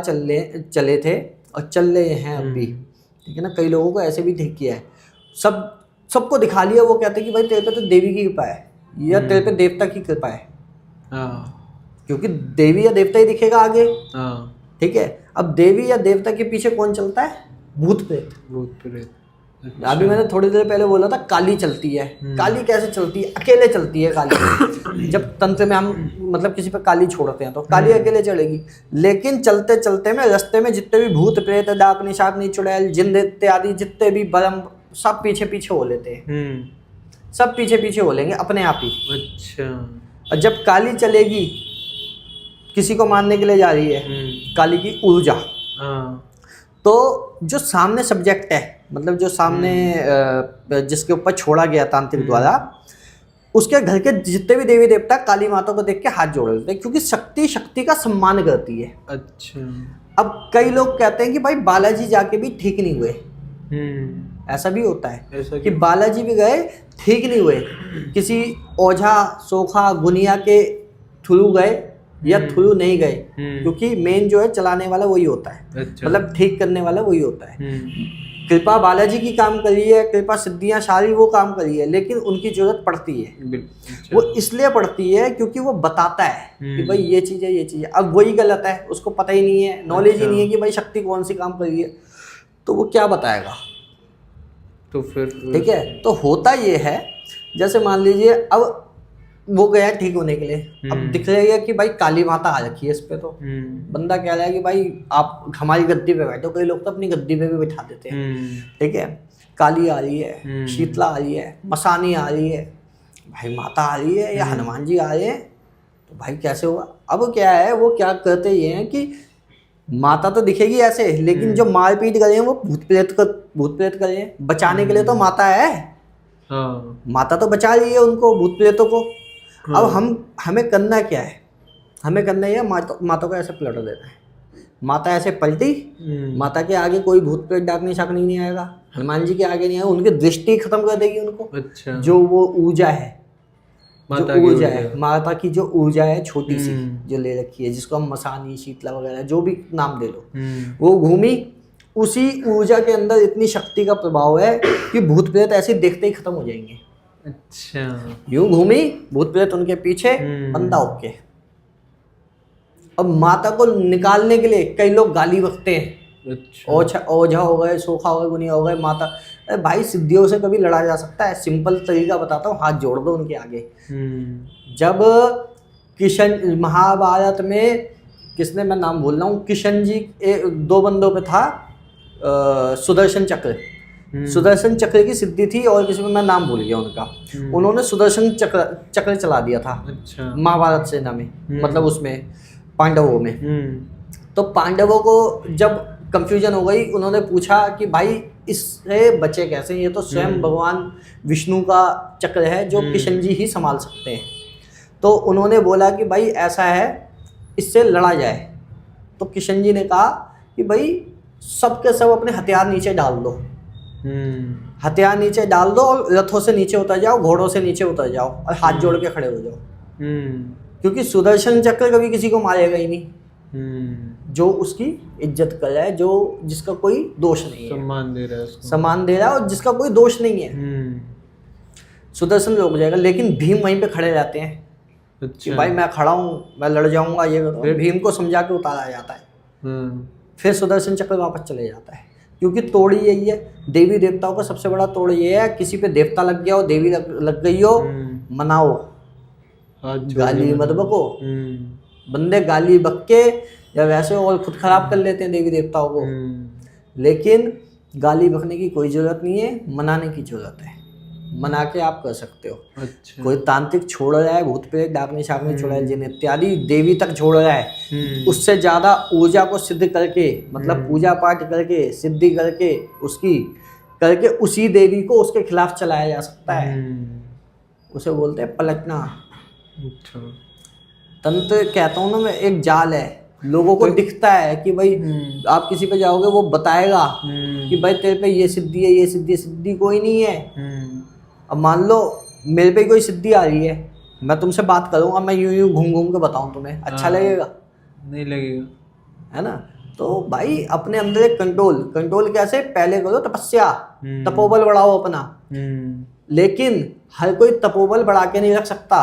चले थे और चल रहे हैं अब भी, ठीक है ना। कई लोगों को ऐसे भी ठीक किया है, सबको दिखा लिया। वो कहते हैं कि भाई तेरे पे तो देवी की कृपा है या तेरे पे देवता की कृपा है, क्योंकि देवी या देवता ही दिखेगा आगे, ठीक है। अब देवी या देवता के पीछे कौन चलता है, भूत प्रेत। अच्छा। अभी मैंने थोड़ी देर पहले बोला था काली चलती है। काली कैसे चलती है, अकेले चलती है काली। जब तंत्र में हम मतलब किसी पे काली छोड़ते हैं तो काली अकेले चलेगी, लेकिन चलते चलते में रास्ते में जितने भी भूत प्रेत, डाकनी शाकनी, चुड़ैल, जिन्न इत्यादि जितने भी बरम, सब पीछे पीछे हो लेते हैं, सब पीछे पीछे हो लेंगे अपने आप ही। अच्छा। और जब काली चलेगी, किसी को मारने के लिए जा रही है, काली की ऊर्जा, तो जो सामने सब्जेक्ट है, मतलब जो सामने जिसके ऊपर छोड़ा गया तांत्रिक द्वारा, उसके घर के जितने भी देवी देवता काली माता को देख के हाथ जोड़ लेते हैं, क्योंकि शक्ति का सम्मान करती है। अच्छा। अब कई लोग कहते हैं कि भाई बालाजी जाके भी ठीक नहीं हुए, ऐसा भी होता है कि बालाजी भी गए ठीक नहीं हुए, किसी ओझा सोखा गुनिया के थ्रू गए या थ्रू नहीं गए, क्योंकि मेन जो है चलाने वाला वही होता है। अच्छा। मतलब ठीक करने वाला वही होता है। कृपा बालाजी की काम करी है, कृपा सिद्धियां सारी वो काम करी है, लेकिन उनकी जरूरत पड़ती है। अच्छा। वो इसलिए पड़ती है क्योंकि वो बताता है कि भाई ये चीज़ है, ये चीज़ है। अब वही गलत है, उसको पता ही नहीं है, नॉलेज ही नहीं है कि भाई शक्ति कौन सी काम करी है, तो वो क्या बताएगा। तो फिर ठीक है, तो होता ये है, जैसे मान लीजिए अब वो गया ठीक होने के लिए, अब दिख रहा है कि भाई काली माता आ रखी है इस पे, तो बंदा कह रहा है कि भाई आप हमारी गद्दी पे बैठो। कई लोग तो अपनी गद्दी पे भी बिठा देते हैं, ठीक है। काली आ रही है, शीतला आ रही है, मसानी आ रही है, भाई माता आ रही है या हनुमान जी आ रहे हैं, तो भाई कैसे होगा। अब क्या है, वो क्या कहते ये हैं कि माता तो दिखेगी ऐसे, लेकिन जो मारपीट करे हैं वो भूत प्रेत करे हैं, बचाने के लिए तो माता है। माता तो बचा रही है उनको, भूत प्रेतों को। अब हमें करना क्या है, हमें करना है माता को ऐसे पलट देना है। माता ऐसे पलटी, माता के आगे कोई भूत प्रेत डाकनी शाकनी नहीं आएगा, हनुमान जी के आगे नहीं आएगा, उनकी दृष्टि खत्म कर देगी उनको। अच्छा। जो वो ऊर्जा है, माता की जो ऊर्जा है छोटी सी जो ले रखी है, जिसको हम मसानी शीतला वगैरह जो भी नाम दे लो, वो घूमी, उसी ऊर्जा के अंदर इतनी शक्ति का प्रभाव है कि भूत प्रेत ऐसे देखते ही खत्म हो जाएंगे। अच्छा। यूं घूमी, भूत प्रेत उनके पीछे, बंदा ओके। अब माता को निकालने के लिए कई लोग गाली बकते हैं। अच्छा। ओझा हो गए, सोखा हो गए, गुनिया हो गए, माता। अरे भाई सिद्धियों से कभी लड़ा जा सकता है, सिंपल तरीका बताता हूँ, हाथ जोड़ दो उनके आगे। जब किशन महाभारत में, किसने, मैं नाम बोल रहा हूँ, किशन जी 2 बंदों पे था सुदर्शन चक्र, सुदर्शन चक्र की सिद्धि थी, और किसी में मैं नाम भूल गया उनका। उन्होंने सुदर्शन चक्र चला दिया था अच्छा। महाभारत सेना में, मतलब उसमें पांडवों में। तो पांडवों को जब कंफ्यूजन हो गई, उन्होंने पूछा कि भाई इससे बचे कैसे, ये तो स्वयं भगवान विष्णु का चक्र है जो किशन जी ही संभाल सकते हैं। तो उन्होंने बोला कि भाई ऐसा है, इससे लड़ा जाए। तो किशन जी ने कहा कि भाई सब के सब अपने हथियार नीचे डाल दो, हथियार नीचे डाल दो और रथों से नीचे उतर जाओ, घोड़ों से नीचे उतर जाओ और हाथ जोड़ के खड़े हो जाओ, क्योंकि सुदर्शन चक्र कभी किसी को मारेगा ही नहीं, जो उसकी इज्जत कर रहा है, जो जिसका कोई दोष नहीं है, सम्मान दे रहा है उसको, सम्मान दे रहा है और जिसका कोई दोष नहीं है, सुदर्शन रोक जाएगा। लेकिन भीम वहीं पे खड़े रहते हैं कि भाई मैं खड़ा हूँ, मैं लड़ जाऊंगा, ये करूँगा। भीम को समझा के उतारा जाता है, फिर सुदर्शन चक्र वापस चले जाता है। क्योंकि तोड़ यही है, देवी देवताओं का सबसे बड़ा तोड़ ये है, किसी पे देवता लग गया हो, देवी लग गई हो, मनाओ, गाली मत बको। बंदे गाली बक के या वैसे और खुद खराब कर लेते हैं देवी देवताओं को, लेकिन गाली बकने की कोई जरूरत नहीं है, मनाने की जरूरत है। मना के आप कर सकते हो। अच्छा। कोई तांत्रिक छोड़ रहा है, भूत प्रेत डाकनी शाकनी छोड़ रहा है, जिन इत्यादि देवी तक छोड़ रहा है, उससे ज्यादा ऊर्जा को सिद्ध करके, मतलब पूजा पाठ करके, सिद्धि करके, उसकी करके उसी देवी को उसके खिलाफ चलाया जा सकता है। उसे बोलते हैं पलटना। अच्छा। तंत्र कहता हूँ ना मैं, एक जाल है, लोगों को दिखता है कि भाई आप किसी पे जाओगे, वो बताएगा कि भाई तेरे पे ये सिद्धि है, ये सिद्धि, सिद्धि कोई नहीं है। अब मान लो मेरे पे कोई सिद्धि आ रही है, मैं तुमसे बात करूंगा, मैं यूं यूं घूम घूम के बताऊं तुम्हें, अच्छा लगेगा? नहीं लगेगा, है ना? तो भाई अपने अंदर एक कंट्रोल कैसे, पहले करो तपस्या, तपोबल बढ़ाओ अपना। लेकिन हर कोई तपोबल बढ़ा के नहीं रख सकता।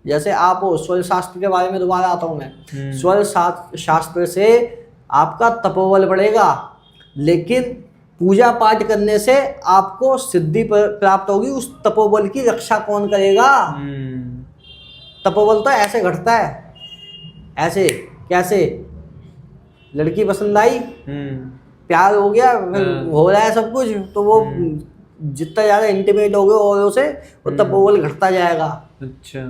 जैसे आप हो, स्वर शास्त्र के बारे में दोबारा आता हूँ मैं। स्वर शास्त्र से आपका तपोबल बढ़ेगा, लेकिन पूजा पाठ करने से आपको सिद्धि प्राप्त होगी। उस तपोबल की रक्षा कौन करेगा? तपोबल तो ऐसे घटता है, ऐसे कैसे, लड़की पसंद आई, प्यार हो गया, हो रहा है सब कुछ, तो वो जितना ज्यादा इंटीमेट हो गए और उसे वो तपोबल घटता जाएगा। अच्छा,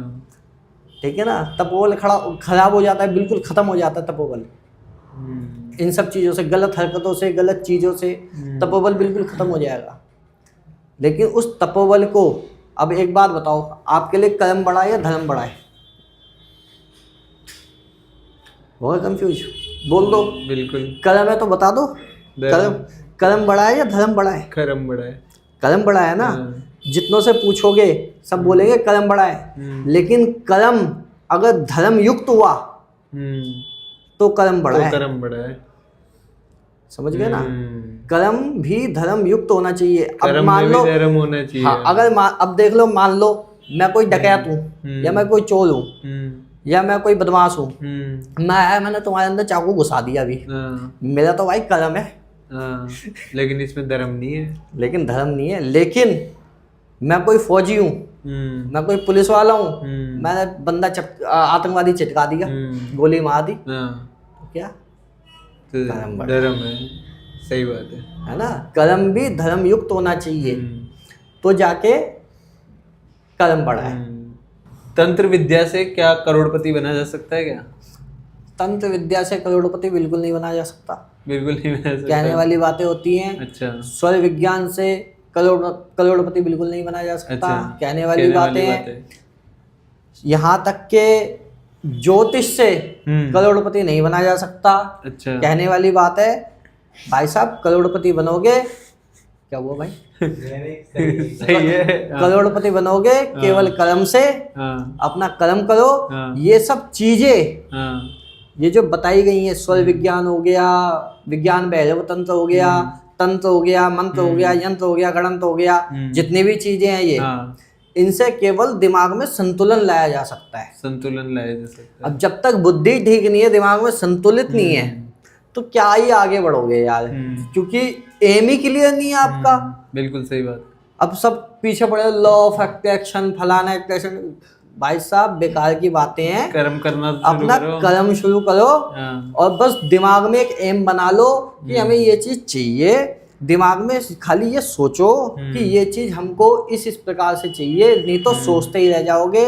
ठीक है ना? तपोबल खराब हो जाता है, बिल्कुल खत्म हो जाता है तपोबल। इन सब चीज़ों से, गलत हरकतों से, गलत चीज़ों से तपोबल बिल्कुल खत्म हो जाएगा। लेकिन उस तपोबल को, अब एक बात बताओ, आपके लिए कर्म बड़ा है या धर्म बड़ा है? बहुत कंफ्यूज, बोल दो। बिल्कुल। कर्म है तो बता दो, कर्म बड़ा है या धर्म बड़ा है? कर्म बड़ा है। कर्म बड़ा है ना? जितनों से पूछोगे सब बोलेंगे कर्म बड़ा है। लेकिन कर्म अगर धर्म युक्त हुआ तो कर्म बड़ा है। कर्म बड़ा है, समझ गए ना? कर्म भी धर्म युक्त होना चाहिए। अब कर्म मान में लो, भी धर्म होना चाहिए। हाँ, अगर अब देख लो, मान लो मैं कोई डकैत हूँ, या मैं कोई चोर हूँ, या मैं कोई बदमाश हूँ, मैंने तुम्हारे अंदर चाकू घुसा दिया अभी, मेरा तो भाई कर्म है। लेकिन इसमें धर्म नहीं है। लेकिन धर्म नहीं है। लेकिन मैं कोई फौजी हूँ, मैं कोई पुलिस वाला हूँ, मैंने बंदा आतंकवादी चिटका दिया, गोली मार दी, तो क्या? धर्म है। सही बात है ना? कर्म भी धर्म युक्त होना चाहिए, तो जाके कर्म बड़ा है। तंत्र विद्या से क्या करोड़पति बना जा सकता है क्या? तंत्र विद्या से करोड़पति बिल्कुल नहीं बना जा सकता। बिल्कुल नहीं बना सकता। कहने वाली बातें होती हैं। अच्छा। स्वर विज्ञान से करोड़पति बिल्कुल नहीं बना जा सकता। अच्छा। कहने वाली बातें। यहाँ तक के ज्योतिष से करोड़पति नहीं बना जा सकता। अच्छा। कहने वाली बात है, भाई साहब करोड़पति बनोगे, क्या हुआ भाई? सही है। करोड़पति बनोगे केवल कर्म से। अपना कर्म करो। ये सब चीजें ये जो बताई गई हैं, स्वर विज्ञान हो गया, विज्ञान भैरव तंत्र हो गया, तंत्र हो गया, मंत्र हो गया, यंत्र हो गया, गणंत्र हो गया, जितनी भी चीजें हैं ये, इनसे केवल दिमाग में संतुलन लाया जा सकता है। संतुलन लाया जा सकता है। अब जब तक बुद्धि ठीक नहीं है, दिमाग में संतुलित नहीं है, तो क्या ही आगे बढ़ोगे यार? क्योंकि एम ही क्लियर नहीं है आपका। बिल्कुल सही बात। अब सब पीछे पड़े, लॉ ऑफ अट्रैक्शन, फलाना अट्रैक्शन, भाई साहब बेकार की बातें हैं। कर्म करना, अपना कर्म शुरू करो और बस दिमाग में एक एम बना लो कि हमें ये चीज चाहिए, दिमाग में खाली ये सोचो कि ये चीज हमको इस प्रकार से चाहिए, नहीं तो सोचते ही रह जाओगे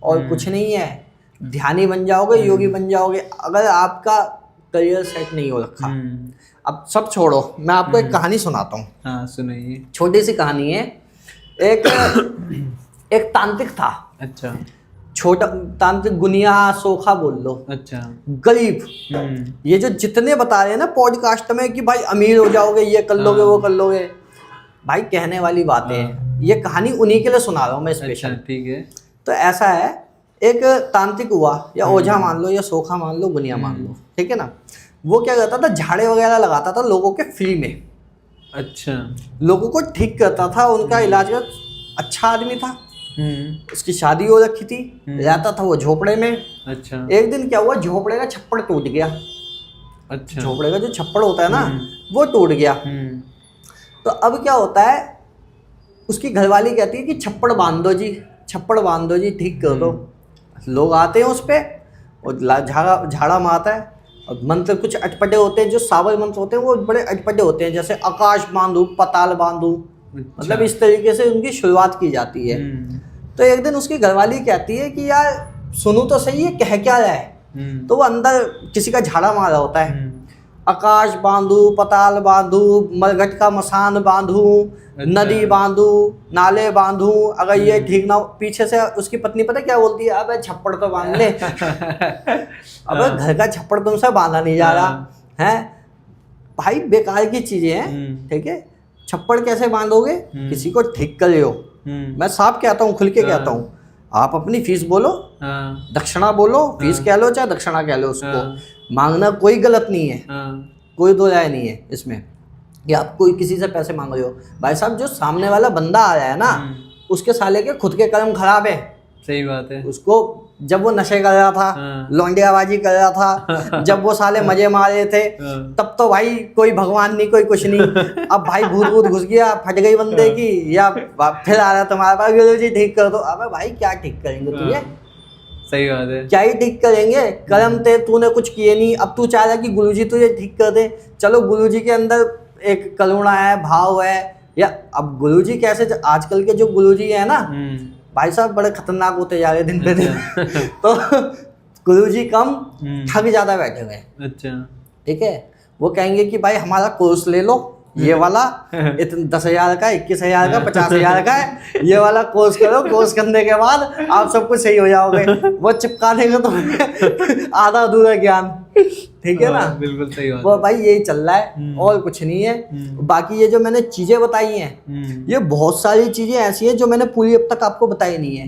और कुछ नहीं है। ध्यानी बन जाओगे, योगी बन जाओगे, अगर आपका करियर सेट नहीं हो रखा। अब सब छोड़ो, मैं आपको एक कहानी सुनाता हूँ। हाँ सुनाइए। छोटी सी कहानी है। एक एक तांत्रिक था। अच्छा। छोटा तांत्रिक, गुनिया सोखा बोल लो। अच्छा। गरीब। ये जो जितने बता रहे हैं ना पॉडकास्ट में कि भाई अमीर हो जाओगे, ये कर लोगे, वो कर लोगे, भाई कहने वाली बातें हैं। ये कहानी उन्हीं के लिए सुना रहा हूँ मैं स्पेशल। अच्छा, ठीक है। तो ऐसा है, एक तांत्रिक हुआ, या ओझा मान लो, या सोखा मान लो, गुनिया मान लो, ठीक है ना। वो क्या करता था, झाड़े वगैरह लगाता था लोगों के फ्री में। अच्छा। लोगों को ठीक करता था, उनका इलाज कर। अच्छा आदमी था। उसकी शादी हो रखी थी, रहता था वो झोपड़े में। अच्छा। एक दिन क्या हुआ, झोपड़े का छप्पड़ टूट गया। अच्छा। झोपड़े का जो छप्पड़ होता है ना, वो टूट गया। तो अब क्या होता है, उसकी घरवाली कहती है कि छप्पड़ बांध दो जी, छप्पड़ बांध दो जी, ठीक कर दो। लोग आते हैं उस पे और झाड़ा मारता है। और मंत्र कुछ अटपटे होते हैं, जो सावर मंत्र होते हैं वो बड़े अटपटे होते हैं, जैसे आकाश बांधू, पताल बांधू, मतलब इस तरीके से उनकी शुरुआत की जाती है। तो एक दिन उसकी घरवाली कहती है कि यार सुनो तो सही, है कह क्या रहा है। तो वो अंदर किसी का झाड़ा मारा होता है, आकाश बांधू, पताल बांधू, मरघट का मसान बांधू, नदी बांधू, नाले बांधू, अगर ये ठीक ना हो। पीछे से उसकी पत्नी पता क्या बोलती है, अबे छप्पड़ तो बांध ले। अबे घर का छप्पड़ तुमसे बांधा नहीं जा रहा है भाई, बेकार की चीजें हैं, ठीक है। छप्पड़ कैसे बांधोगे, किसी को ठीक कर लो। मैं साफ कहता हूँ, खुल के कहता हूँ, आप अपनी फीस बोलो, दक्षिणा बोलो, फीस कह लो चाहे दक्षिणा कह लो, उसको मांगना कोई गलत नहीं है, कोई दो राय नहीं है इसमें कि आप कोई किसी से पैसे मांग रहे हो। भाई साहब, जो सामने वाला बंदा आ रहा है ना, उसके साले के खुद के कर्म खराब है। सही बात है। उसको जब वो नशे कर रहा था, लौंडियाबाजी कर रहा था, जब वो साले मजे मार रहे थे, तब तो भाई कोई भगवान नहीं, कोई कुछ नहीं। अब भाई भूत घुस गया, फट गई बंदे की, या फिर आ रहा तुम्हारे पास, गुरु जी ठीक कर दो। अबे भाई क्या ठीक करेंगे तुझे, सही बात है, क्या ही ठीक करेंगे, कर्म थे, तूने कुछ किए नहीं। अब तू चाह रहा कि गुरुजी तुझे ठीक कर दे। चलो गुरुजी के अंदर एक करुणा है, भाव है, या अब गुरुजी कैसे, आजकल के जो गुरुजी है ना भाई साहब, बड़े खतरनाक होते जा रहे दिन पे दिन। तो गुरुजी कम, ठग ज्यादा बैठे हुए। अच्छा, ठीक है। वो कहेंगे कि भाई हमारा कोर्स ले लो, ये वाला इतने 10,000 का, 21,000 का, 50,000 का है, ये वाला कोर्स करो, कोर्स करने के बाद आप सब कुछ सही हो जाओगे। वो चिपका देंगे तो आधा अधूरा ज्ञान, ठीक है ना। बिल्कुल सही बात। वो भाई यही चल रहा है और कुछ नहीं है। बाकी ये जो मैंने चीजें बताई हैं, ये बहुत सारी चीजें ऐसी हैं जो मैंने पूरी अब तक आपको बताई नहीं है।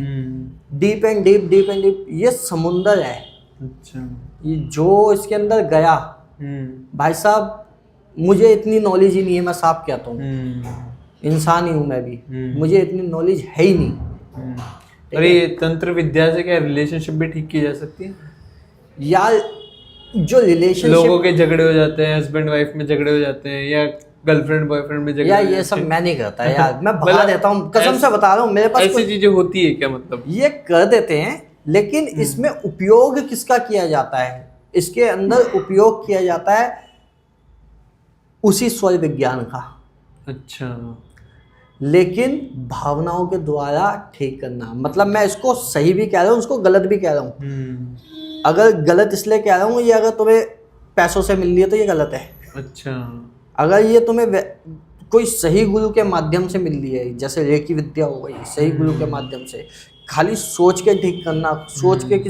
Deep and deep, deep and deep, ये समुंदर है। अच्छा, ये जो इसके अंदर गया भाई साहब, मुझे इतनी नॉलेज ही नहीं है, मैं साफ कहता हूँ, इंसान ही हूँ मैं भी, मुझे इतनी नॉलेज है ही नहीं। अरे ये तंत्र विद्या से क्या रिलेशनशिप भी ठीक की जा सकती है यार? जो रिलेशनशिप, लोगों के झगड़े हो जाते हैं, हस्बैंड वाइफ में झगड़े हो जाते हैं, या गर्लफ्रेंड बॉयफ्रेंड में झगड़े, यार ये सब मैं नहीं करता यार, मैं बता देता हूँ, कसम से बता रहा हूँ, मेरे पास ऐसी चीजें होती है क्या? मतलब ये कर देते हैं, लेकिन इसमें उपयोग किसका किया जाता है? इसके अंदर उपयोग किया जाता है उसी स्वर विज्ञान का। अच्छा, लेकिन भावनाओं के द्वारा ठीक करना, मतलब मैं इसको सही भी कह रहा हूँ, उसको गलत भी कह रहा हूँ। अगर गलत इसलिए कह रहा हूँ, ये अगर तुम्हें पैसों से मिल रही है तो ये गलत है। अच्छा, अगर ये तुम्हें कोई सही गुरु के माध्यम से मिल रही है, जैसे रेकी विद्या हो गई, सही गुरु के माध्यम से, खाली सोच के ठीक करना, सोच के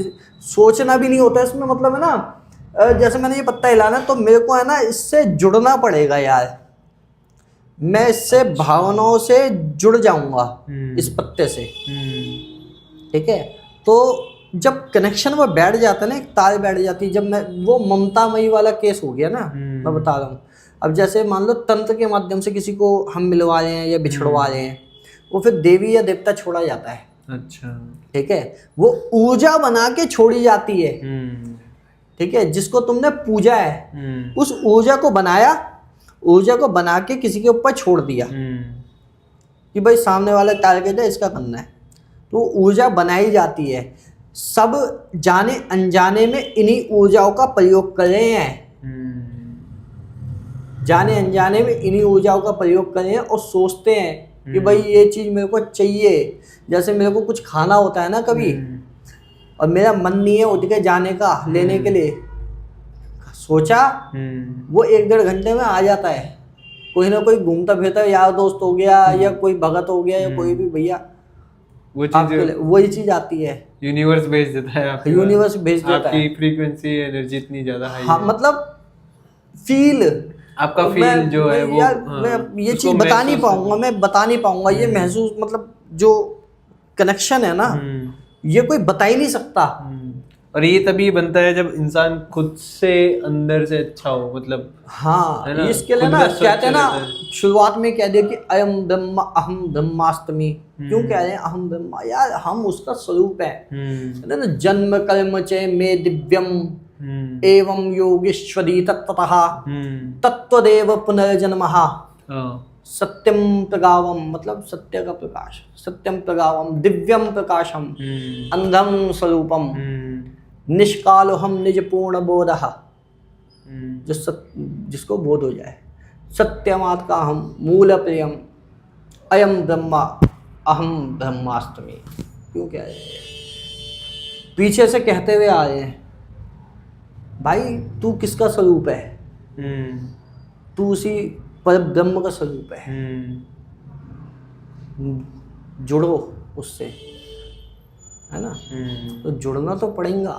सोचना भी नहीं होता इसमें, मतलब है ना, जैसे मैंने ये पत्ता हिलाना, तो मेरे को है ना इससे जुड़ना पड़ेगा यार, मैं इससे भावनाओं से जुड़ जाऊंगा इस पत्ते से, ठीक है। तो जब कनेक्शन वो बैठ जाता है ना, एक तार बैठ जाती है, जब मैं वो ममतामयी वाला केस हो गया ना, मैं बता रहा हूँ। अब जैसे मान लो तंत्र के माध्यम से किसी को हम मिलवा रहे हैं या बिछड़वा रहे हैं, वो फिर देवी या देवता छोड़ा जाता है। अच्छा, ठीक है, वो ऊर्जा बना के छोड़ी जाती है, ठीक है, जिसको तुमने पूजा है, उस ऊर्जा को बनाया, ऊर्जा को बना के किसी के ऊपर छोड़ दिया कि भाई सामने वाला टारगेट है, इसका करना है, तो ऊर्जा बनाई जाती है। सब जाने अनजाने में इन्हीं ऊर्जाओं का प्रयोग कर रहे हैं। जाने अनजाने में इन्हीं ऊर्जाओं का प्रयोग करें और सोचते हैं कि भाई ये चीज़ मेरे को चाहिए। जैसे मेरे को कुछ खाना होता है ना कभी, और मेरा मन नहीं है उठ के जाने का लेने के लिए, सोचा वो 1-1.5 घंटे में आ जाता है। कोई ना कोई घूमता फिरता यार दोस्त हो गया या कोई भगत हो गया या कोई भी भैया, वो आपके लिए वही चीज आती है। यूनिवर्स भेज देता है आपके पास। यूनिवर्स भेज देता आपकी है। फ्रीक्वेंसी एनर्जी इतनी ज्यादा हाई हाँ है। मतलब फील, आपका फील जो है वो यार मैं ये चीज बता नहीं पाऊंगा, मैं बता नहीं पाऊंगा। ये महसूस मतलब जो कनेक्शन है ना, ये कोई बता ही नहीं सकता। और ये तभी बनता है जब इंसान खुद से अंदर से अच्छा हो, मतलब हाँ है ना? इसके लिए खुद ना का स्वच्छ कहते हैं ना, रहता है। शुरुआत में कह दिया कि अयम ब्रह्म अहम ब्रह्मास्मि। क्यों कह रहे हैं अहम ब्रह्मा? यार हम उसका स्वरूप है। कहते हैं ना, जन्म कर्म च मे दिव्यम एवं योगेश्वरी तत्त्वतः तत्त्वदेव पुनर्जन्मः सत्यम प्रगावम, मतलब सत्य का प्रकाश, सत्यम प्रगावम दिव्यम प्रकाशम अंधम स्वरूपम निष्कालोहम निज पूर्ण बोधः, जिसको बोध हो जाए। सत्यमात का हम मूल प्रियम अयम ब्रह्मा अहम ब्रह्मास्मि। क्यों कह रहे हैं? पीछे से कहते हुए आ रहे हैं भाई तू किसका स्वरूप है? तू उसी पर ब्रह्म का स्वरूप है। जुड़ो उससे, है ना? तो जुड़ना तो पड़ेगा,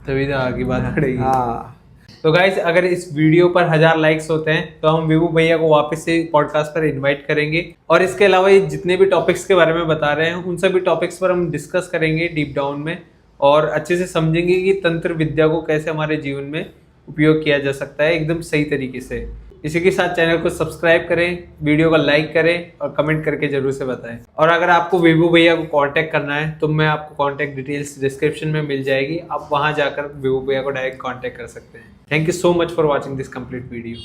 तभी तो आगे बात बढ़ेगी। हाँ। तो गाइस अगर इस वीडियो पर 1000 लाइक्स होते हैं तो हम विभू भैया को वापस से पॉडकास्ट पर इनवाइट करेंगे, और इसके अलावा ये जितने भी टॉपिक्स के बारे में बता रहे हैं उन सभी टॉपिक्स पर हम डिस्कस करेंगे डीप डाउन में, और अच्छे से समझेंगे कि तंत्र विद्या को कैसे हमारे जीवन में उपयोग किया जा सकता है एकदम सही तरीके से। इसी के साथ चैनल को सब्सक्राइब करें, वीडियो को लाइक करें और कमेंट करके जरूर से बताएं। और अगर आपको विभू भैया को कांटेक्ट करना है तो मैं आपको कांटेक्ट डिटेल्स डिस्क्रिप्शन में मिल जाएगी, आप वहां जाकर विभू भैया को डायरेक्ट कांटेक्ट कर सकते हैं। Thank you so much for watching this complete video.